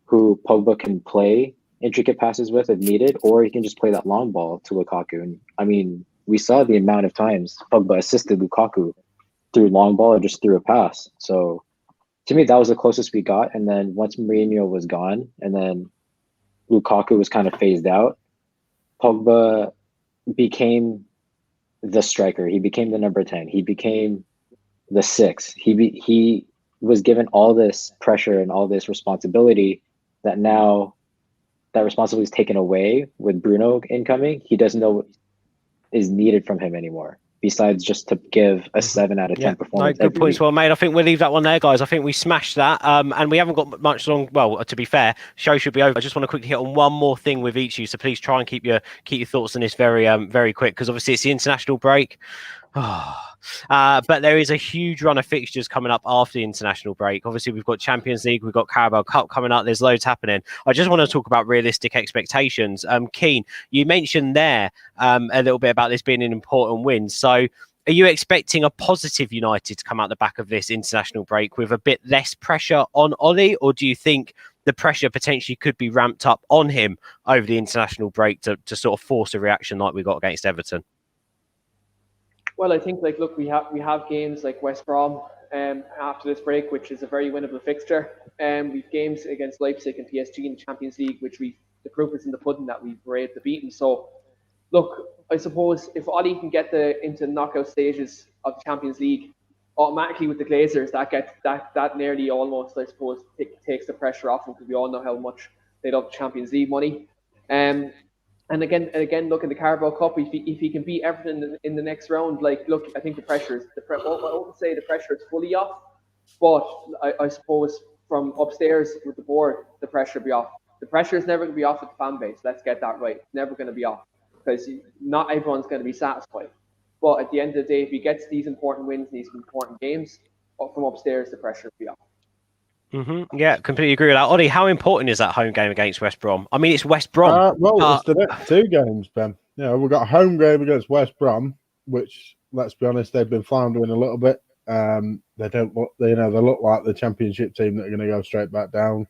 who Pogba can play intricate passes with if needed, or he can just play that long ball to Lukaku. And we saw the amount of times Pogba assisted Lukaku through long ball or just through a pass. So to me, that was the closest we got. And then once Mourinho was gone and then Lukaku was kind of phased out, Pogba became the striker. He became the number 10. He became the 6. He was given all this pressure and all this responsibility that now that responsibility is taken away with Bruno incoming. He doesn't know what is needed from him anymore, besides just to give a 7 out of 10 performance. Good points, well made. I think we'll leave that one there, guys. I think we smashed that, and we haven't got much long. Well, to be fair, show should be over. I just want to quickly hit on one more thing with each of you, so please try and keep your thoughts on this very quick, because obviously it's the international break. But there is a huge run of fixtures coming up after the international break. Obviously, we've got Champions League, we've got Carabao Cup coming up. There's loads happening. I just want to talk about realistic expectations. Keane, you mentioned there a little bit about this being an important win. So are you expecting a positive United to come out the back of this international break with a bit less pressure on Ole, or do you think the pressure potentially could be ramped up on him over the international break to sort of force a reaction like we got against Everton? Well, I think look, we have games like West Brom after this break, which is a very winnable fixture. We've games against Leipzig and PSG in the Champions League, which the proof is in the pudding that we were able to beat them. So, look, I suppose if Ole can get into knockout stages of the Champions League, automatically with the Glazers, that nearly almost, I suppose, takes the pressure off them, because we all know how much they love Champions League money. And again, look in the Carabao Cup. If he can beat Everton in the next round, look, I think I won't say the pressure is fully off, but I suppose from upstairs with the board, the pressure will be off. The pressure is never going to be off with the fan base. Let's get that right. It's never going to be off, because not everyone's going to be satisfied. But at the end of the day, if he gets these important wins, these important games, from upstairs, the pressure will be off. Yeah, completely agree with that. Ollie, how important is that home game against West Brom? I mean, it's West Brom. It's the next 2 games, Ben. Yeah, we've got a home game against West Brom, which, let's be honest, they've been floundering a little bit. They don't look, they look like the Championship team that are going to go straight back down.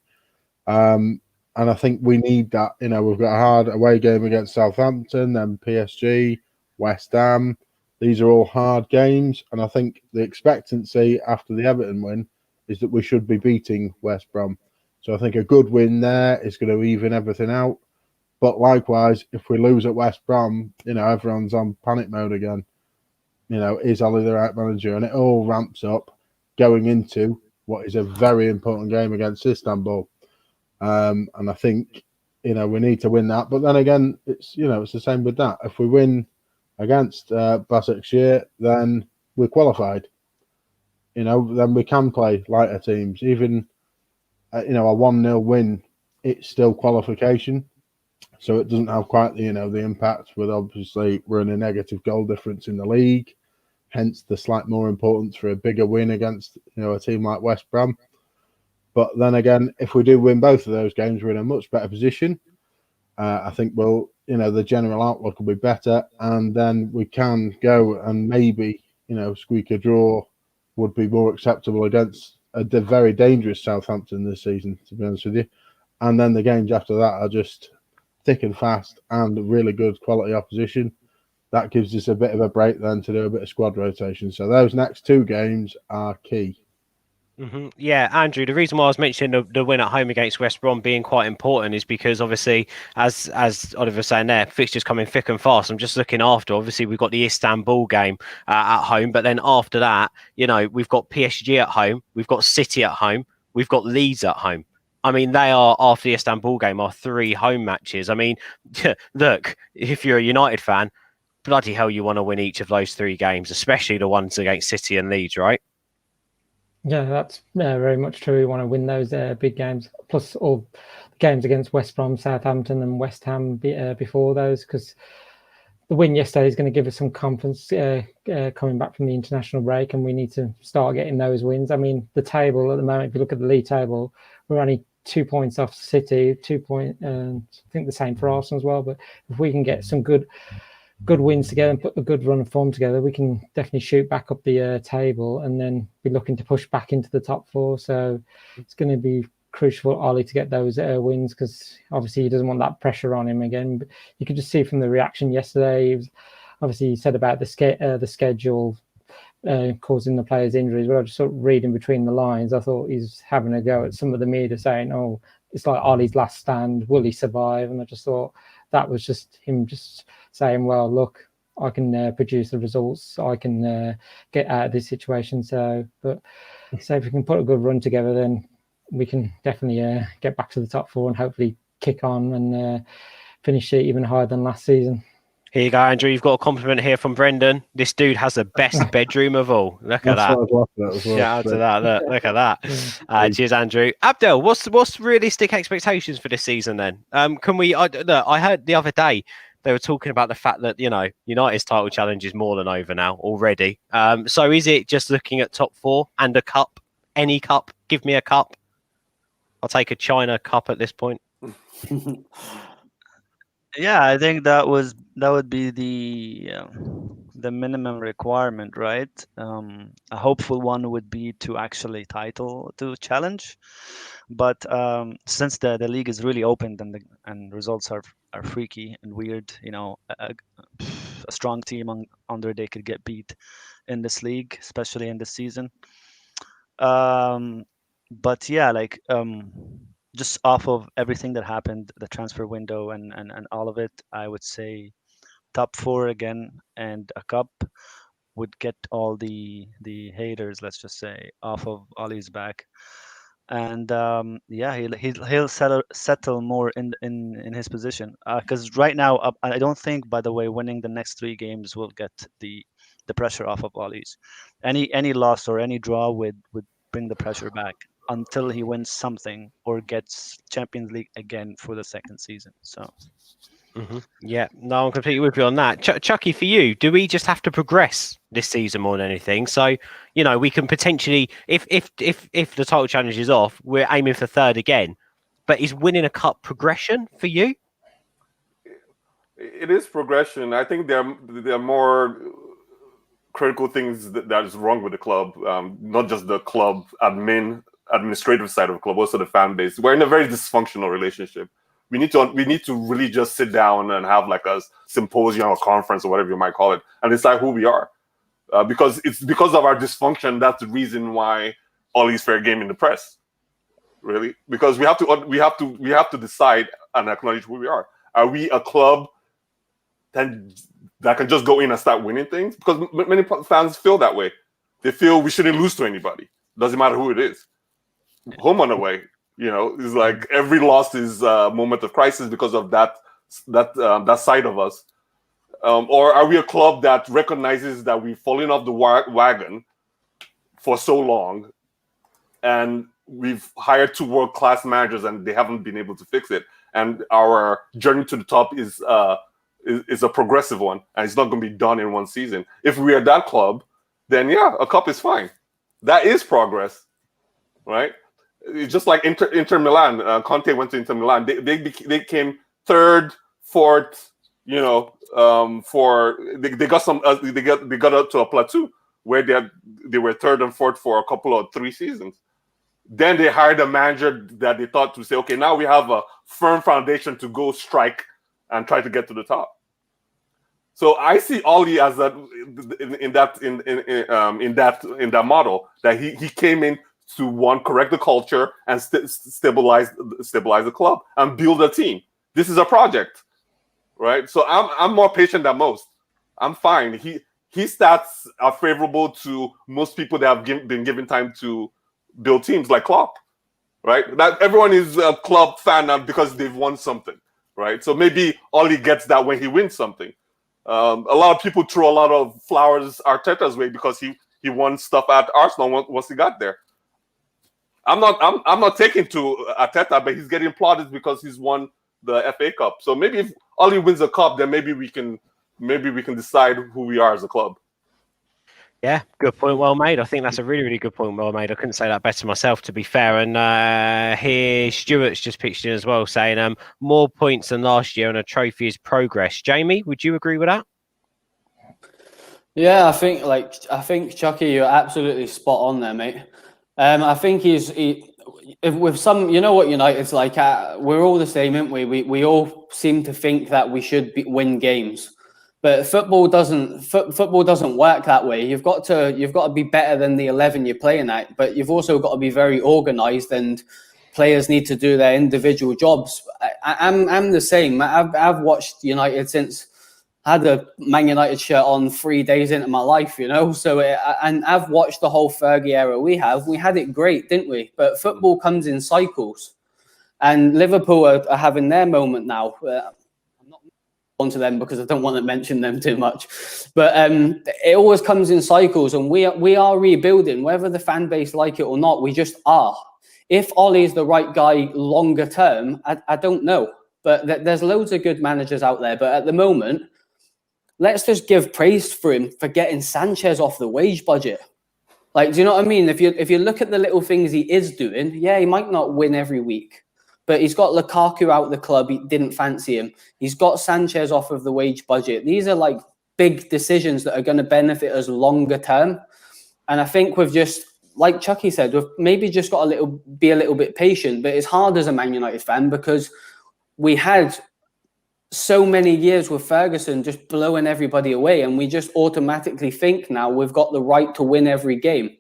And I think we need that. We've got a hard away game against Southampton, then PSG, West Ham. These are all hard games, and I think the expectancy after the Everton win is that we should be beating West Brom. So I think a good win there is going to even everything out. But likewise, if we lose at West Brom, everyone's on panic mode again. Is Ole the right manager? And it all ramps up going into what is a very important game against Istanbul. And I think, we need to win that. But then again, it's the same with that. If we win against Başakşehir, then we're qualified. Then we can play lighter teams. Even, a 1-0 win, it's still qualification. So it doesn't have quite the impact. But obviously, we're in a negative goal difference in the league. Hence the slight more importance for a bigger win against, a team like West Brom. But then again, if we do win both of those games, we're in a much better position. I think the general outlook will be better, and then we can go and maybe, squeak a draw would be more acceptable against a very dangerous Southampton this season, to be honest with you. And then the games after that are just thick and fast and really good quality opposition. That gives us a bit of a break then to do a bit of squad rotation. So those next 2 games are key. Mm-hmm. Yeah, Andrew, the reason why I was mentioning the win at home against West Brom being quite important is because obviously, as Oliver was saying there, fixtures coming thick and fast. I'm just looking after. Obviously, we've got the Istanbul game at home, but then after that, we've got PSG at home, we've got City at home, we've got Leeds at home. I mean, they are, after the Istanbul game, are 3 home matches. I mean, look, if you're a United fan, bloody hell, you want to win each of those 3 games, especially the ones against City and Leeds, right? Yeah, that's very much true. We want to win those big games, plus all the games against West Brom, Southampton and West Ham before those, because the win yesterday is going to give us some confidence coming back from the international break, and we need to start getting those wins. I mean, the table at the moment, if you look at the league table, we're only 2 points off City, 2 points, I think the same for Arsenal as well. But if we can get some good wins together and put a good run of form together, we can definitely shoot back up the table and then be looking to push back into the top 4. So it's going to be crucial for Ole to get those wins, because obviously he doesn't want that pressure on him again. But you could just see from the reaction yesterday, he said about the schedule causing the players injuries. But I just sort of reading between the lines, I thought he's having a go at some of the media saying, "Oh, it's like Ole's last stand. Will he survive?" And I just thought that was just him just saying, well, look, I can produce the results. I can get out of this situation. So if we can put a good run together, then we can definitely get back to the top 4 and hopefully kick on and finish it even higher than last season. Here you go, Andrew. You've got a compliment here from Brendan. This dude has the best bedroom of all. Look at that. Shout out to that. Look at that. Cheers, Andrew. Abdel, what's realistic expectations for this season then? Can we? I heard the other day they were talking about the fact that United's title challenge is more than over now already. So is it just looking at top 4 and a cup? Any cup? Give me a cup. I'll take a China cup at this point. Yeah, I think that would be the minimum requirement, right? A hopeful one would be to actually to challenge, but since the league is really open and results are freaky and weird, a strong team under they could get beat in this league, especially in this season. But yeah, just off of everything that happened, the transfer window and all of it, I would say top 4 again and a cup would get all the haters, let's just say, off of Ole's back. And he'll settle more in his position, because right now I don't think, by the way, winning the next 3 games will get the pressure off of Ole's. Any loss or any draw would bring the pressure back until he wins something or gets Champions League again for the second season. So yeah, no, I'm completely with you on that. Chucky, for you, do we just have to progress this season more than anything? So we can potentially, if the title challenge is off, we're aiming for 3rd again. But is winning a cup progression for you? It is progression. I think there are more critical things that is wrong with the club, not just the club administrative side of the club, also the fan base. We're in a very dysfunctional relationship. We need to really just sit down and have like a symposium or conference or whatever you might call it and decide who we are, because it's because of our dysfunction. That's the reason why Ole's fair game in the press, really, because we have to decide and acknowledge who we are. Are we a club that can just go in and start winning things? Because many fans feel that way. They feel we shouldn't lose to anybody. Doesn't matter who it is. Home and away, is like every loss is a moment of crisis because of that side of us. Or are we a club that recognizes that we've fallen off the wagon for so long, and we've hired 2 world-class managers and they haven't been able to fix it, and our journey to the top is a progressive one, and it's not going to be done in one season. If we are that club, then yeah, a cup is fine. That is progress, right? It's just like Inter Milan. Conte went to Inter Milan. They came 3rd, 4th. They got up to a plateau where they were 3rd and 4th for a couple of 3 seasons. Then they hired a manager that they thought to say, okay, now we have a firm foundation to go strike and try to get to the top. So I see Ole as that in that model, that he came in to correct the culture and stabilize the club and build a team. This is a project, right? So I'm more patient than most. I'm fine. His stats are favorable to most people that have been given time to build teams, like Klopp, right? That everyone is a Klopp fan now because they've won something, right? So maybe Ole gets that when he wins something. A lot of people throw a lot of flowers Arteta's way because he won stuff at Arsenal once he got there. I'm not taking to Arteta, but he's getting plaudits because he's won the FA Cup. So maybe if Ole wins a cup, then maybe we can decide who we are as a club. Yeah, good point, well made. I think that's a really, really good point, well made. I couldn't say that better myself, to be fair. And here, Stuart's just pitched in as well, saying more points than last year and a trophy is progress. Jamie, would you agree with that? Yeah, I think Chucky, you're absolutely spot on there, mate. I think he's with some, what United's like. We're all the same, aren't we? We all seem to think that we should win games. But football doesn't work that way. You've got to be better than the 11 you're playing at, but you've also got to be very organised, and players need to do their individual jobs. I'm the same. I've watched United since I had a Man United shirt on 3 days into my life, So and I've watched the whole Fergie era. We had it great, didn't we? But football comes in cycles, and Liverpool are having their moment now. Onto them because I don't want to mention them too much, but it always comes in cycles, and we are rebuilding, whether the fan base like it or not. We just are. If Ole is the right guy longer term, I don't know, but there's loads of good managers out there. But at the moment, let's just give praise for him for getting Sanchez off the wage budget. Like, do you know what I mean? If you look at the little things he is doing, yeah, he might not win every week, but he's got Lukaku out the club. He didn't fancy him. He's got Sanchez off of the wage budget. These are like big decisions that are going to benefit us longer term. And I think we've just, like Chucky said, we've maybe just got be a little bit patient. But it's hard as a Man United fan because we had so many years with Ferguson just blowing everybody away, and we just automatically think now we've got the right to win every game.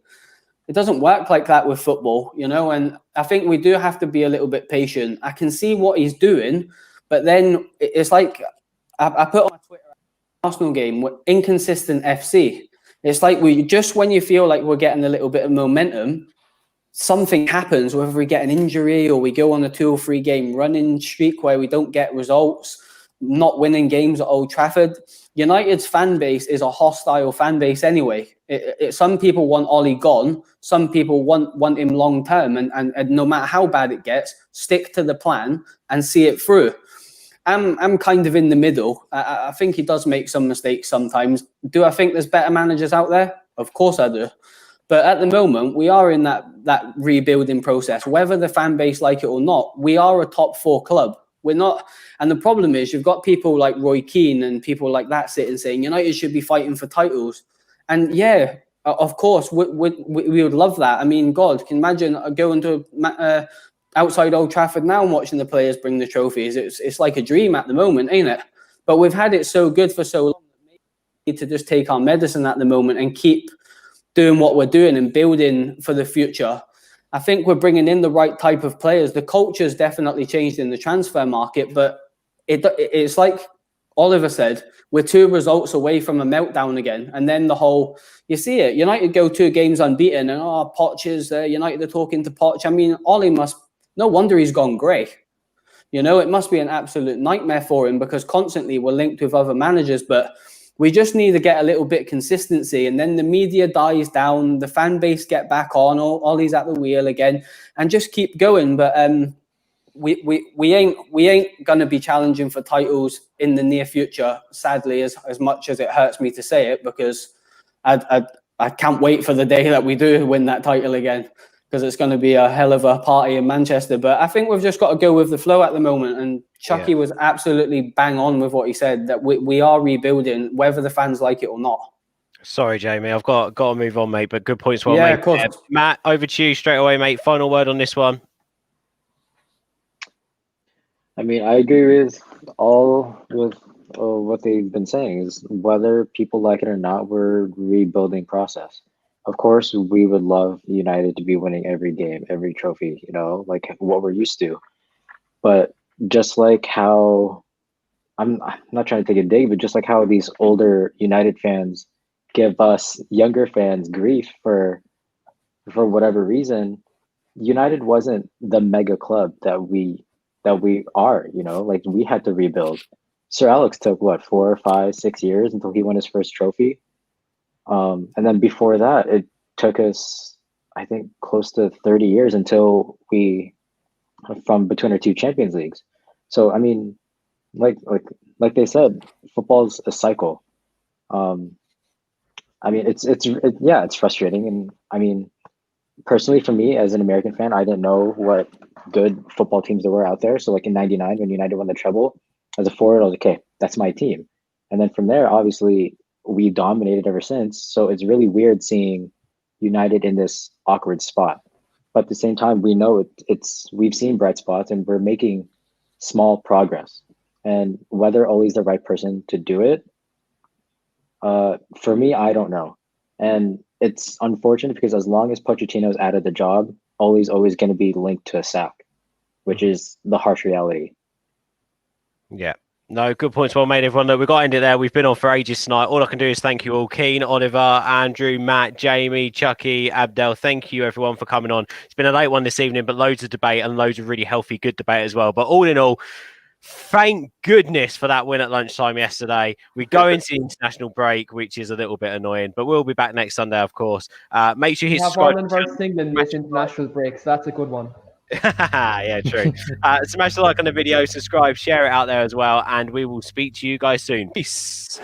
It doesn't work like that with football, and I think we do have to be a little bit patient. I can see what he's doing, but then it's like I put on my Twitter Arsenal game, inconsistent FC. It's like when you feel like we're getting a little bit of momentum, something happens, whether we get an injury or we go on a 2 or 3 game running streak where we don't get results, not winning games at Old Trafford. United's fan base is a hostile fan base anyway. Some people want Ole gone. Some people want him long term, and no matter how bad it gets, stick to the plan and see it through. I'm kind of in the middle. I think he does make some mistakes sometimes. Do I think there's better managers out there? Of course I do. But at the moment, we are in that rebuilding process. Whether the fan base like it or not, we are a top 4 club. We're not, and the problem is you've got people like Roy Keane and people like that sitting saying United should be fighting for titles. And yeah, of course, we would love that. I mean, God, can you imagine going to outside Old Trafford now and watching the players bring the trophies? It's like a dream at the moment, ain't it? But we've had it so good for so long that maybe we need to just take our medicine at the moment and keep doing what we're doing and building for the future. I think we're bringing in the right type of players. The culture's definitely changed in the transfer market, but it's like Oliver said, we're 2 results away from a meltdown again. And then you see it, United go 2 games unbeaten and, Poch is there, United are talking to Poch. I mean, Ole no wonder he's gone grey. It must be an absolute nightmare for him because constantly we're linked with other managers, but we just need to get a little bit consistency, and then the media dies down, the fan base get back on, Ole's at the wheel again, and just keep going. But we ain't gonna be challenging for titles in the near future, sadly, as much as it hurts me to say it, because I can't wait for the day that we do win that title again, because it's going to be a hell of a party in Manchester. But I think we've just got to go with the flow at the moment. And Chucky was absolutely bang on with what he said, that we are rebuilding, whether the fans like it or not. Sorry, Jamie, I've got to move on, mate, but good points well made. Yeah, of course. Matt, over to you straight away, mate. Final word on this one. I mean, I agree with what they've been saying, is whether people like it or not, we're rebuilding process. Of course, we would love United to be winning every game, every trophy, like what we're used to. But just like how, I'm not trying to take a dig, but just like how these older United fans give us younger fans grief for whatever reason, United wasn't the mega club that we are, like we had to rebuild. Sir Alex took 4, 5, 6 years until he won his first trophy. And then before that, it took us, I think, close to 30 years until from between our 2 Champions Leagues. So, I mean, like they said, football's a cycle. I mean, it's frustrating. And I mean, personally, for me, as an American fan, I didn't know what good football teams there were out there. So like in '99, when United won the treble, as a forward, I was like, okay, that's my team. And then from there, obviously, we dominated ever since. So it's really weird seeing United in this awkward spot. But at the same time, we know we've seen bright spots and we're making small progress. And whether Ole's the right person to do it, for me, I don't know. And it's unfortunate because as long as Pochettino's out of the job, Ole's always going to be linked to a sack, which is the harsh reality. Yeah. No, good points well made, everyone. Look, we've got to end it there. We've been on for ages tonight. All I can do is thank you all. Keane, Oliver, Andrew, Matt, Jamie, Chucky, Abdel. Thank you, everyone, for coming on. It's been a late one this evening, but loads of debate and loads of really healthy, good debate as well. But all in all, thank goodness for that win at lunchtime yesterday. We go into the international break, which is a little bit annoying, but we'll be back next Sunday, of course. Make sure you have subscribe. Ireland versus England this international break, so that's a good one. Yeah, true. Smash the like on the video, subscribe, share it out there as well, and we will speak to you guys soon. Peace.